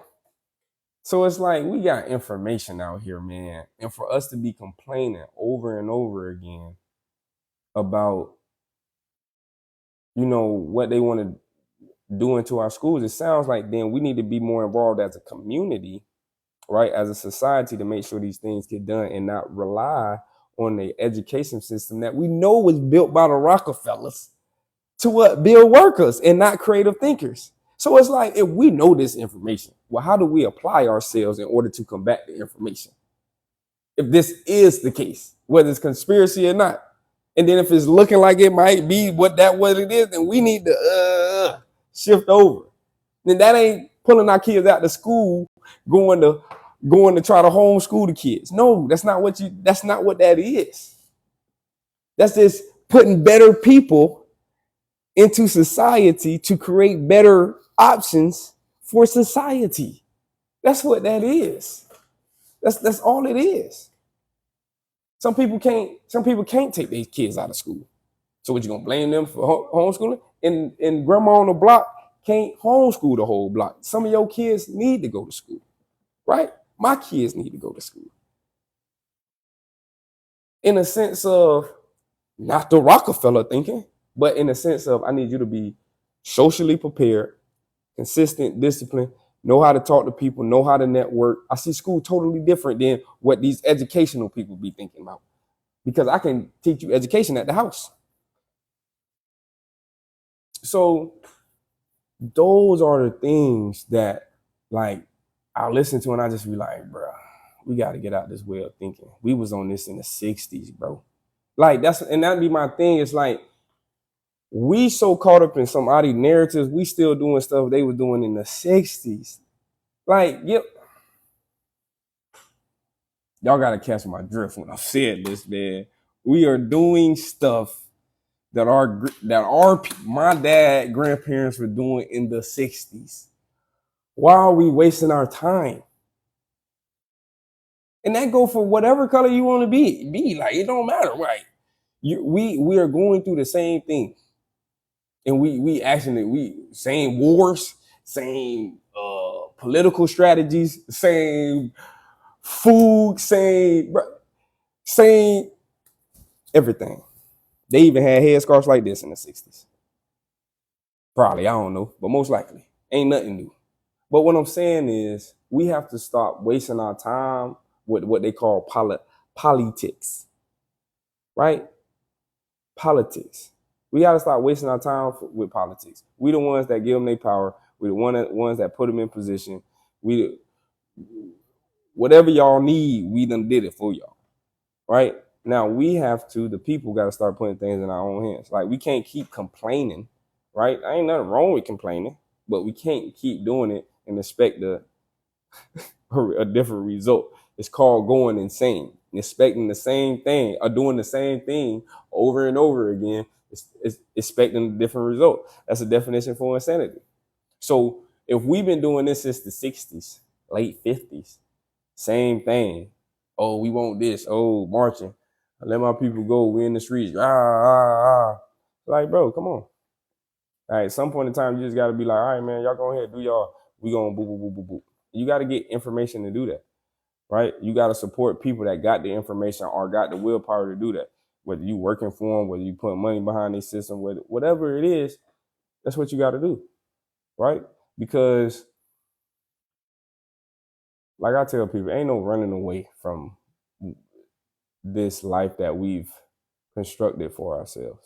So it's like we got information out here, man. And for us to be complaining over and over again about, what they want to do into our schools, it sounds like then we need to be more involved as a community, right? As a society, to make sure these things get done and not rely on the education system that we know was built by the Rockefellers to what? Build workers and not creative thinkers. So it's like, if we know this information, well, how do we apply ourselves in order to combat the information? If this is the case, whether it's conspiracy or not. And then if it's looking like it might be what it is, then we need to shift over. Then that ain't pulling our kids out to school, going to try to homeschool the kids. No, that's not what that is. That's just putting better people into society to create better options for society. That's what that is. That's all it is. Some people can't take their kids out of school. So what, you gonna blame them for homeschooling? And grandma on the block can't homeschool the whole block. Some of your kids need to go to school, right? My kids need to go to school. In a sense of not the Rockefeller thinking, but in a sense of, I need you to be socially prepared, consistent, disciplined, know how to talk to people, know how to network. I see school totally different than what these educational people be thinking about, because I can teach you education at the house. So those are the things that, like, I listen to and I just be like, bro, we got to get out this way of thinking. We was on this in the 60s, bro. Like, that'd be my thing. It's like, we so caught up in some of these narratives, we still doing stuff they were doing in the 60s. Like, yep. Y'all got to catch my drift when I said this, man. We are doing stuff that my dad, grandparents were doing in the 60s. Why are we wasting our time? And that go for whatever color you want to be. Like, it don't matter, right? We are going through the same thing. And we same wars, same political strategies, same food, same everything. They even had headscarves like this in the 60s. Probably, I don't know, but most likely. Ain't nothing new. But what I'm saying is, we have to stop wasting our time with what they call politics, right? Politics. We got to stop wasting our time with politics. We the ones that give them their power. We the ones that put them in position. Whatever y'all need, we done did it for y'all, right? Now the people got to start putting things in our own hands. Like, we can't keep complaining, right? I ain't nothing wrong with complaining, but we can't keep doing it and expect a different result. It's called going insane, expecting the same thing or doing the same thing over and over again, it's expecting a different result. That's a definition for insanity. So if we've been doing this since the 60s, late 50s, same thing. Oh, we want this. Oh, marching. Let my people go. We in the streets. Like, bro, come on. All right, some point in time, you just got to be like, all right, man, y'all go ahead, do y'all. We going boop, boop, boop, boop, boop. You got to get information to do that, right? You got to support people that got the information or got the willpower to do that. Whether you working for them, whether you put money behind their system, whatever it is, that's what you got to do, right? Because, like I tell people, ain't no running away from this life that we've constructed for ourselves.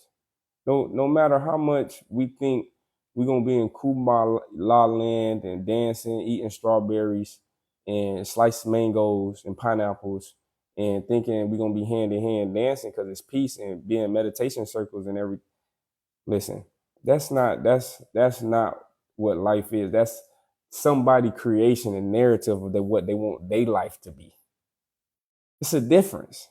No matter how much we think we're gonna be in Kumbaya land and dancing, eating strawberries and sliced mangoes and pineapples, and thinking we're gonna be hand in hand dancing because it's peace and being meditation circles and everything. Listen, that's not what life is. That's somebody creation and narrative of what they want their life to be. It's a difference,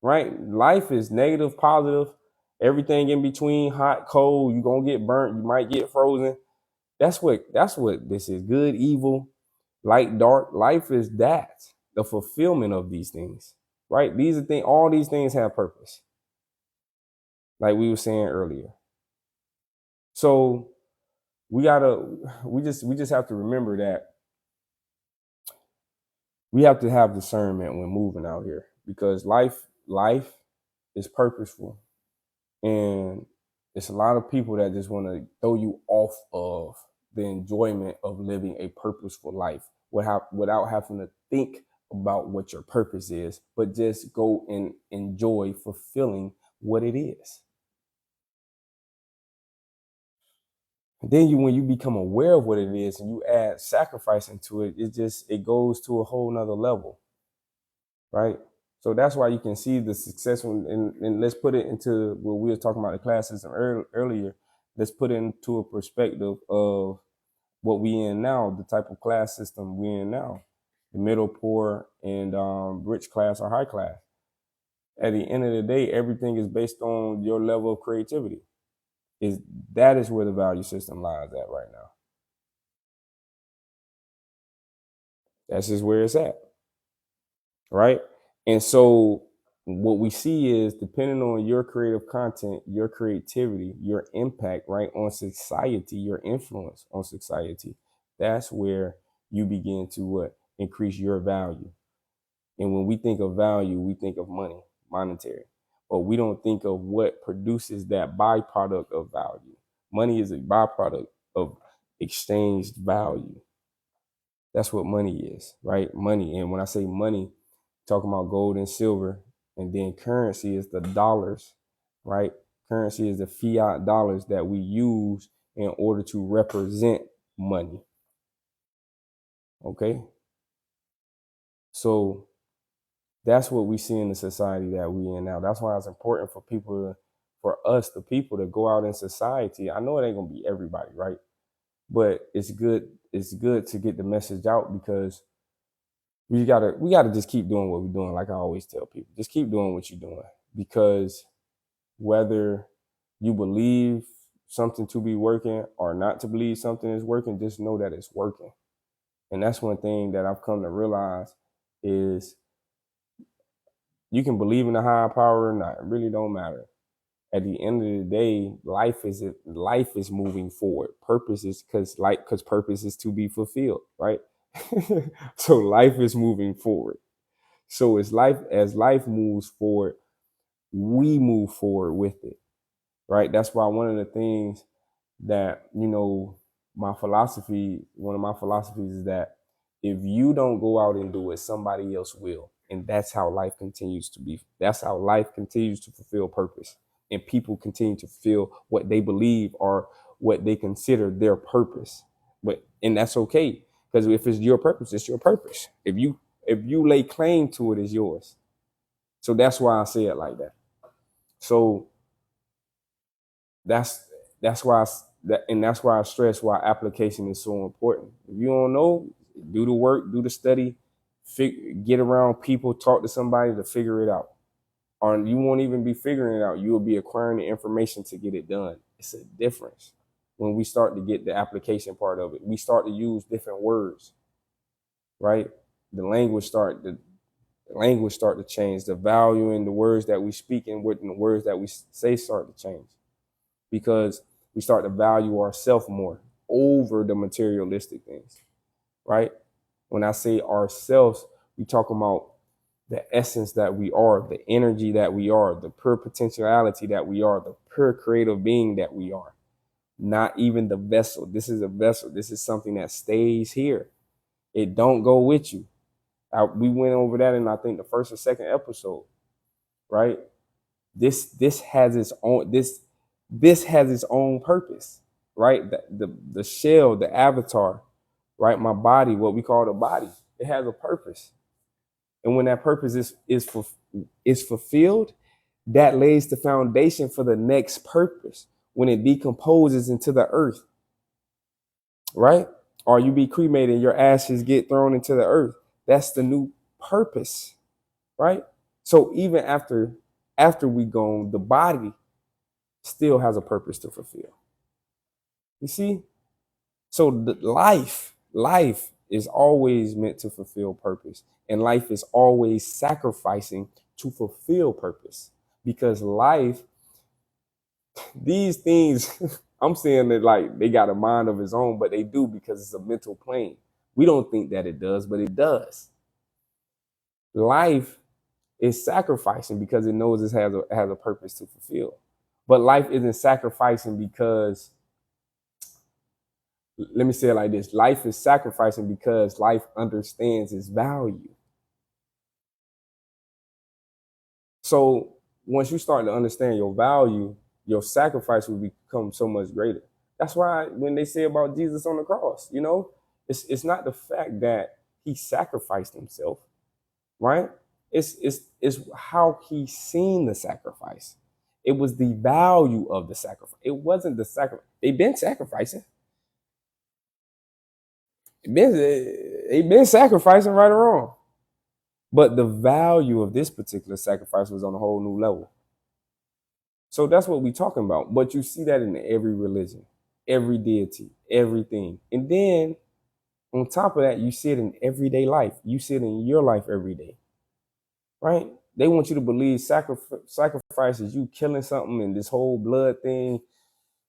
right? Life is negative, positive, everything in between, hot, cold. You're gonna get burnt, you might get frozen. That's what this is. Good, evil, light, dark. Life is that, the fulfillment of these things, right? These are things, all these things have purpose, like we were saying earlier. So we just have to remember that we have to have discernment when moving out here, because life is purposeful. And it's a lot of people that just want to throw you off of the enjoyment of living a purposeful life without having to think about what your purpose is, but just go and enjoy fulfilling what it is. And then when you become aware of what it is and you add sacrifice into it, it goes to a whole nother level, right? So that's why you can see the success and let's put it into what we were talking about the class system earlier. Let's put it into a perspective of what we in now, the type of class system we in now, the middle, poor, and rich class or high class. At the end of the day, everything is based on your level of creativity. That is where the value system lies at right now. That's just where it's at, right? And so what we see is depending on your creative content, your creativity, your impact, right, on society, your influence on society, that's where you begin to what? Increase your value. And when we think of value, we think of money, monetary. But we don't think of what produces that byproduct of value. Money is a byproduct of exchanged value. That's what money is, right? Money. And when I say money, talking about gold and silver, and then currency is the dollars, right? Currency is the fiat dollars that we use in order to represent money. Okay? So that's what we see in the society that we in now. That's why it's important for people for us, the people, to go out in society. I know it ain't gonna be everybody, right? But it's good to get the message out because we gotta just keep doing what we're doing. Like I always tell people, just keep doing what you're doing, because whether you believe something to be working or not to believe something is working, just know that it's working. And that's one thing that I've come to realize is you can believe in a higher power or not. It really don't matter. At the end of the day, life is moving forward. Purpose is because purpose is to be fulfilled, right? So life is moving forward. So as life moves forward, we move forward with it, right? That's why one of the things that, one of my philosophies is that if you don't go out and do it, somebody else will. And that's how life continues to be. That's how life continues to fulfill purpose. And people continue to fulfill what they believe or what they consider their purpose. And that's okay. Because if it's your purpose, it's your purpose. If you lay claim to it, it's yours. So that's why I say it like that. So that's why that's why I stress why application is so important. If you don't know, do the work, do the study, get around people, talk to somebody to figure it out. Or you won't even be figuring it out. You will be acquiring the information to get it done. It's a difference when we start to get the application part of it. We start to use different words, right? The language start to change. The value in the words that we speak and the words that we say start to change, because we start to value ourselves more over the materialistic things, right? When I say ourselves, we talk about the essence that we are, the energy that we are, the pure potentiality that we are, the pure creative being that we are. Not even the vessel. This is a vessel. This is something that stays here. It don't go with you. We went over that in, I think, the first or second episode, right? This has its own has its own purpose, right? The shell, the avatar, right? My body, what we call the body, it has a purpose. And when that purpose is fulfilled, that lays the foundation for the next purpose when it decomposes into the earth, right? Or you be cremated and your ashes get thrown into the earth. That's the new purpose, right? So even after we gone, the body still has a purpose to fulfill. You see? So life is always meant to fulfill purpose, and life is always sacrificing to fulfill purpose, because life, these things, I'm saying that like they got a mind of its own, but they do because it's a mental plane. We don't think that it does, but it does. Life is sacrificing because it knows it has a purpose to fulfill. But life isn't sacrificing because, let me say it like this: life is sacrificing because life understands its value. So once you start to understand your value, your sacrifice will become so much greater. That's why when they say about Jesus on the cross, it's not the fact that he sacrificed himself, right? It's how he seen the sacrifice. It was the value of the sacrifice. It wasn't the sacrifice. They've been sacrificing. They've been sacrificing right or wrong. But the value of this particular sacrifice was on a whole new level. So that's what we're talking about. But you see that in every religion, every deity, everything. And then on top of that, you see it in everyday life. You see it in your life every day, right? They want you to believe sacrifice is you killing something and this whole blood thing,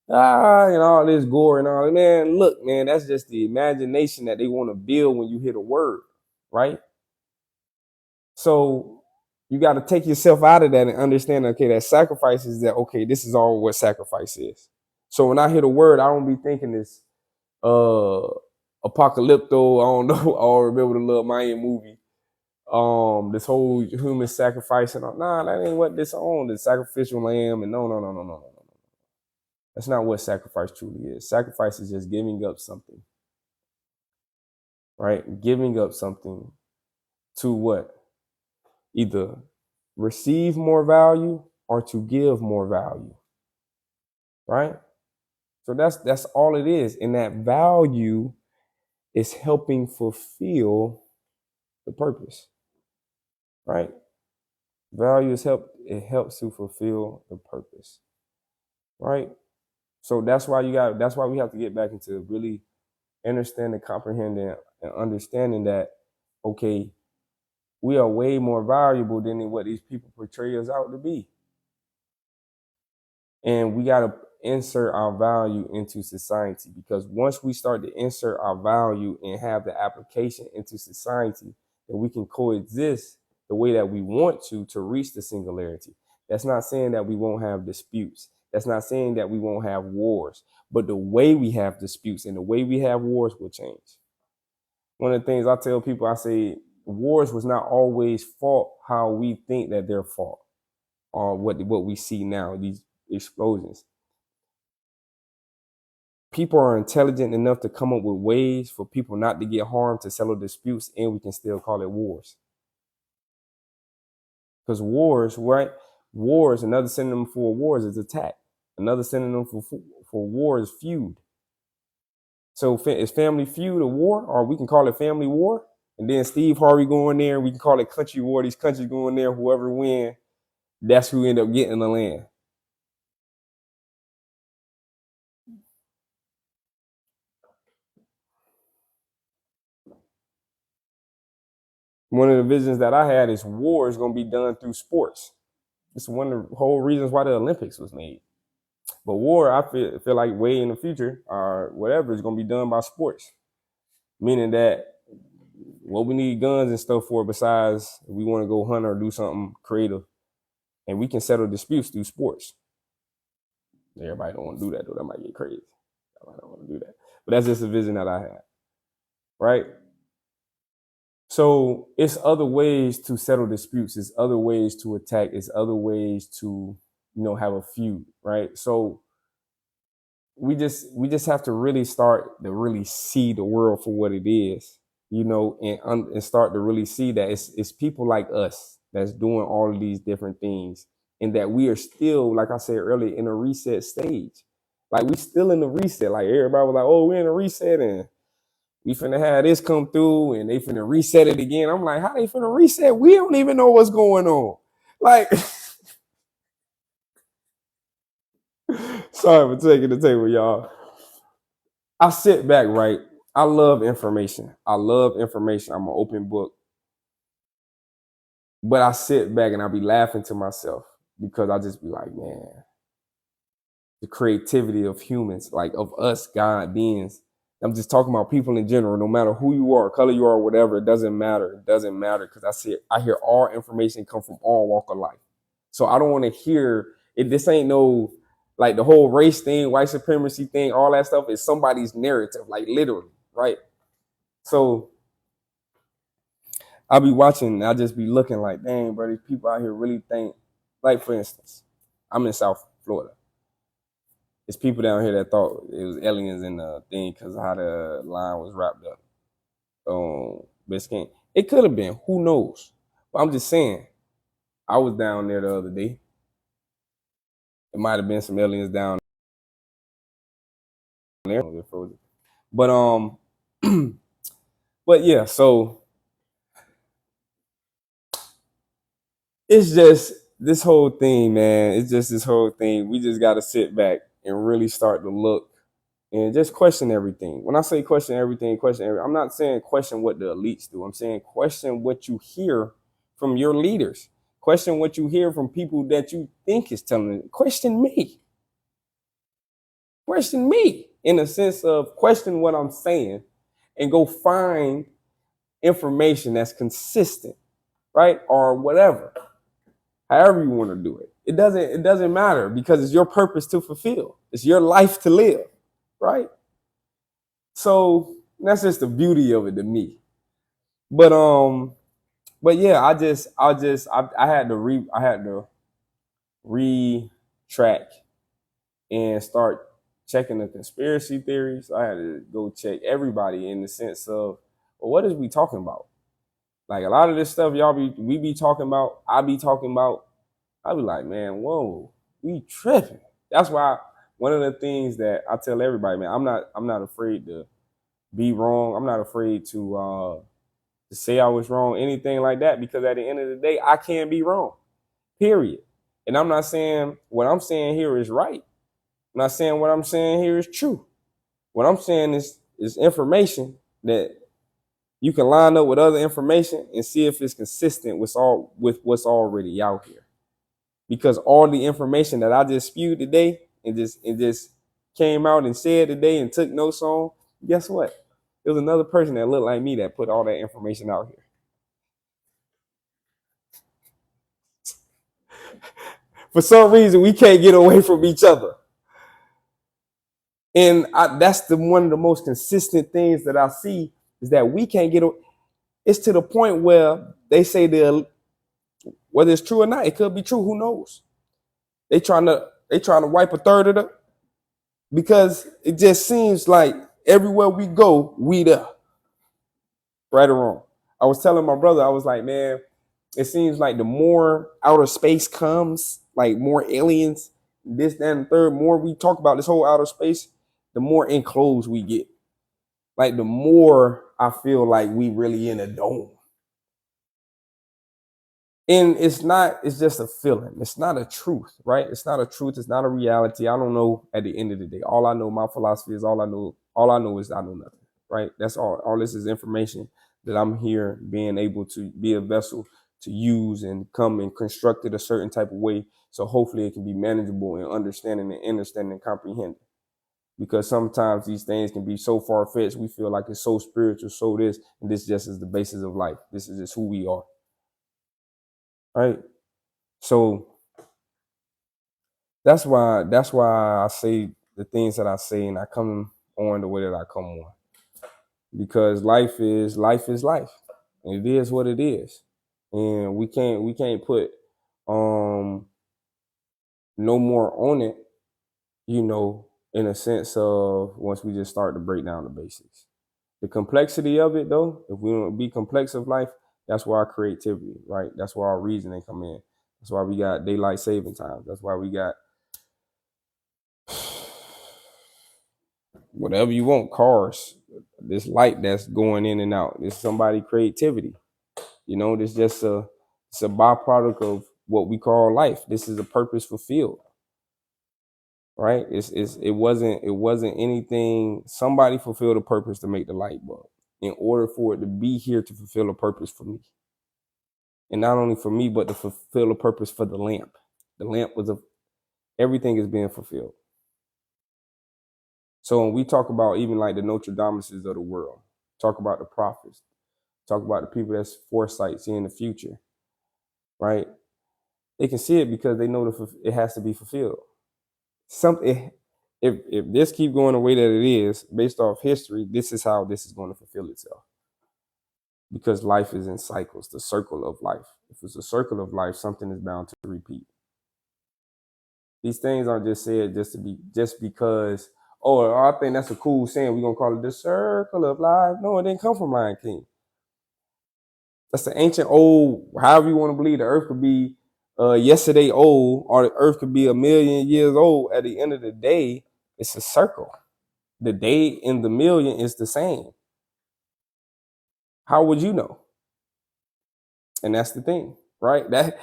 and all this gore and all that. Man, look, man, that's just the imagination that they want to build when you hit a word, right? So you got to take yourself out of that and understand, okay, that sacrifice is that, okay, this is all what sacrifice is. So when I hear the word, I don't be thinking this apocalypto, I don't know, I remember the little Mayan movie. This whole human sacrifice and all. Nah, that ain't what this on, the sacrificial lamb, and no. That's not what sacrifice truly is. Sacrifice is just giving up something. Right? Giving up something to what? Either receive more value or to give more value. Right? So that's all it is. And that value is helping fulfill the purpose. Right? Value is it helps to fulfill the purpose. Right? So that's why we have to get back into really understanding, comprehending, and understanding that, okay, we are way more valuable than what these people portray us out to be. And we got to insert our value into society, because once we start to insert our value and have the application into society, then we can coexist the way that we want to reach the singularity. That's not saying that we won't have disputes. That's not saying that we won't have wars, but the way we have disputes and the way we have wars will change. One of the things I tell people, I say, wars was not always fought how we think that they're fought, or what we see now, these explosions. People are intelligent enough to come up with ways for people not to get harmed, to settle disputes, and we can still call it wars. Because wars, right? Wars, another synonym for wars is attack. Another synonym for war is feud. So is Family Feud a war, or we can call it family war? And then Steve Harvey going there, we can call it country war. These countries going there, whoever win, that's who end up getting the land. One of the visions that I had is war is going to be done through sports. It's one of the whole reasons why the Olympics was made. But war, I feel like way in the future or whatever is going to be done by sports. Meaning that what we need guns and stuff for, besides if we want to go hunt or do something creative, and we can settle disputes through sports. Everybody don't want to do that, though. That might get crazy. Everybody don't want to do that. But that's just a vision that I had. Right? So it's other ways to settle disputes. It's other ways to attack. It's other ways to, have a feud, right? So we just have to really start to really see the world for what it is, and start to really see that it's people like us that's doing all of these different things, and that we are still, like I said earlier, in a reset stage. Like we still in the reset. Like everybody was like, "Oh, we're in a reset, and we finna have this come through, and they finna reset it again." I'm like, how they finna reset? We don't even know what's going on. Like, sorry for taking the table, y'all. I sit back, right? I love information. I'm an open book. But I sit back and I be laughing to myself, because I just be like, man, the creativity of humans, like of us God beings. I'm just talking about people in general, no matter who you are, color you are, whatever, it doesn't matter. It doesn't matter, because I hear all information come from all walk of life. So I don't want to hear it. This ain't no, like, the whole race thing, white supremacy thing, all that stuff is somebody's narrative, like literally, right? So I'll be watching, I'll just be looking like, dang, bro, these people out here really think Like for instance, I'm in South Florida. It's people down here that thought it was aliens in the thing because of how the line was wrapped up. Biscayne. It could have been. Who knows? But I'm just saying. I was down there the other day. It might have been some aliens down there. But but yeah. So it's just this whole thing, man. It's just this whole thing. We just got to sit back and really start to look and just question everything. When I say question everything, I'm not saying question what the elites do. I'm saying question what you hear from your leaders. Question what you hear from people that you think is telling you. Question me. Question me in a sense of question what I'm saying and go find information that's consistent, right? Or whatever. However you want to do it. It doesn't matter because it's your purpose to fulfill. It's your life to live, right? So that's just the beauty of it to me. But yeah, I had to retrack and start checking the conspiracy theories. I had to go check everybody in the sense of, well, what is we talking about? Like a lot of this stuff we be talking about, I be talking about, I be like, man, whoa, we tripping. That's why one of the things that I tell everybody, man, I'm not afraid to be wrong. I'm not afraid to say I was wrong, anything like that, because at the end of the day, I can't be wrong. Period. And I'm not saying what I'm saying here is right. I'm not saying what I'm saying here is true. What I'm saying is information that you can line up with other information and see if it's consistent with what's already out here. Because all the information that I just spewed today and just came out and said today and took notes on, guess what? There was another person that looked like me that put all that information out here. For some reason, we can't get away from each other. And that's one of the most consistent things that I see is that we can't get. It's to the point where they say whether it's true or not, it could be true. Who knows? They trying to wipe a third of the because it just seems like everywhere we go, we there. Right or wrong. I was telling my brother, I was like, man, it seems like the more outer space comes, like more aliens, this, that, and the third, more we talk about this whole outer space, the more enclosed we get. Like the more I feel like we really in a dome. And it's just a feeling. It's not a truth, right? It's not a truth. It's not a reality. I don't know at the end of the day. All I know, my philosophy is all I know is I know nothing, right? That's all. All this is information that I'm here being able to be a vessel to use and come and construct it a certain type of way. So hopefully it can be manageable and understanding and comprehending. Because sometimes these things can be so far-fetched, we feel like it's so spiritual, so this, and this just is the basis of life. This is just who we are. Right? So that's why I say the things that I say and I come on the way that I come on. Because life is life. And it is what it is. And we can't put no more on it, in a sense of once we just start to break down the basics. The complexity of it though, if we don't be complex of life, that's where our creativity, right? That's where our reasoning come in. That's why we got daylight saving times. That's why we got whatever you want, cars, this light that's going in and out. It's somebody creativity. This it's a byproduct of what we call life. This is a purpose fulfilled. Right? It wasn't anything. Somebody fulfilled a purpose to make the light bulb in order for it to be here to fulfill a purpose for me. And not only for me, but to fulfill a purpose for the lamp. The lamp everything is being fulfilled. So when we talk about even like the Notre Dameses of the world, talk about the prophets, talk about the people that's foresight, seeing the future, right? They can see it because they know it has to be fulfilled. If this keep going the way that it is, based off history, this is how this is going to fulfill itself. Because life is in cycles, the circle of life. If it's a circle of life, something is bound to repeat. These things aren't just said just because, oh, I think that's a cool saying. We're gonna call it the circle of life. No, it didn't come from Lion King. That's the ancient old, however you want to believe the earth could be yesterday old, or the earth could be 1,000,000 years old. At the end of the day, it's a circle. The day in the million is the same. How would you know? And that's the thing, right? That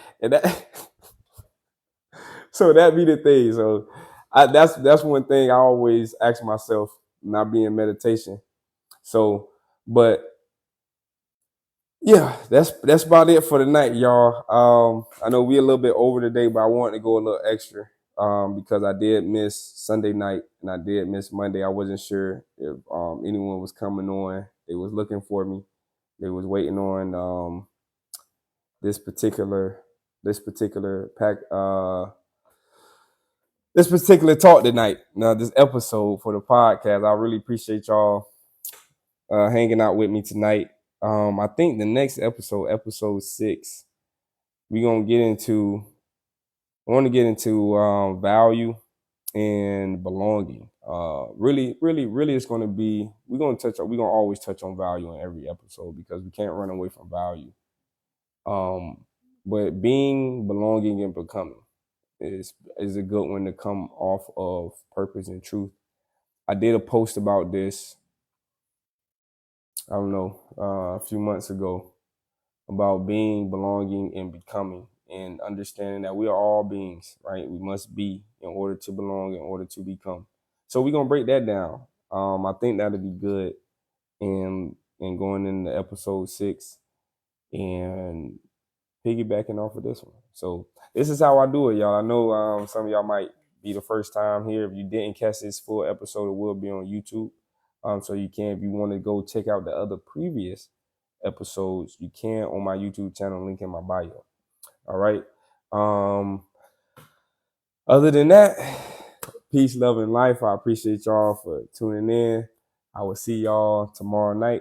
so that be the thing. So that's one thing I always ask myself, not being meditation. So, but yeah, that's about it for the night, y'all. I know we a little bit over today, but I wanted to go a little extra because I did miss Sunday night and I did miss Monday. I wasn't sure if anyone was coming on. They was looking for me. They was waiting on this particular this particular pack this particular talk tonight. Now this episode for the podcast. I really appreciate y'all hanging out with me tonight. I think the next episode, episode 6, we're gonna get into. I want to get into value and belonging. Really, it's gonna be. We're gonna always touch on value in every episode because we can't run away from value. But being, belonging, and becoming is a good one to come off of purpose and truth. I did a post about this. I don't know, a few months ago, about being, belonging, and becoming, and understanding that we are all beings, right? We must be in order to belong, in order to become. So we're gonna break that down. I think that'll be good, and going into episode 6 and piggybacking off of this one. So this is how I do it, y'all. I know some of y'all might be the first time here. If you didn't catch this full episode, it will be on YouTube. So you can, if you want to go check out the other previous episodes, you can on my YouTube channel, link in my bio. All right. Other than that, peace, love, and life. I appreciate y'all for tuning in. I will see y'all tomorrow night.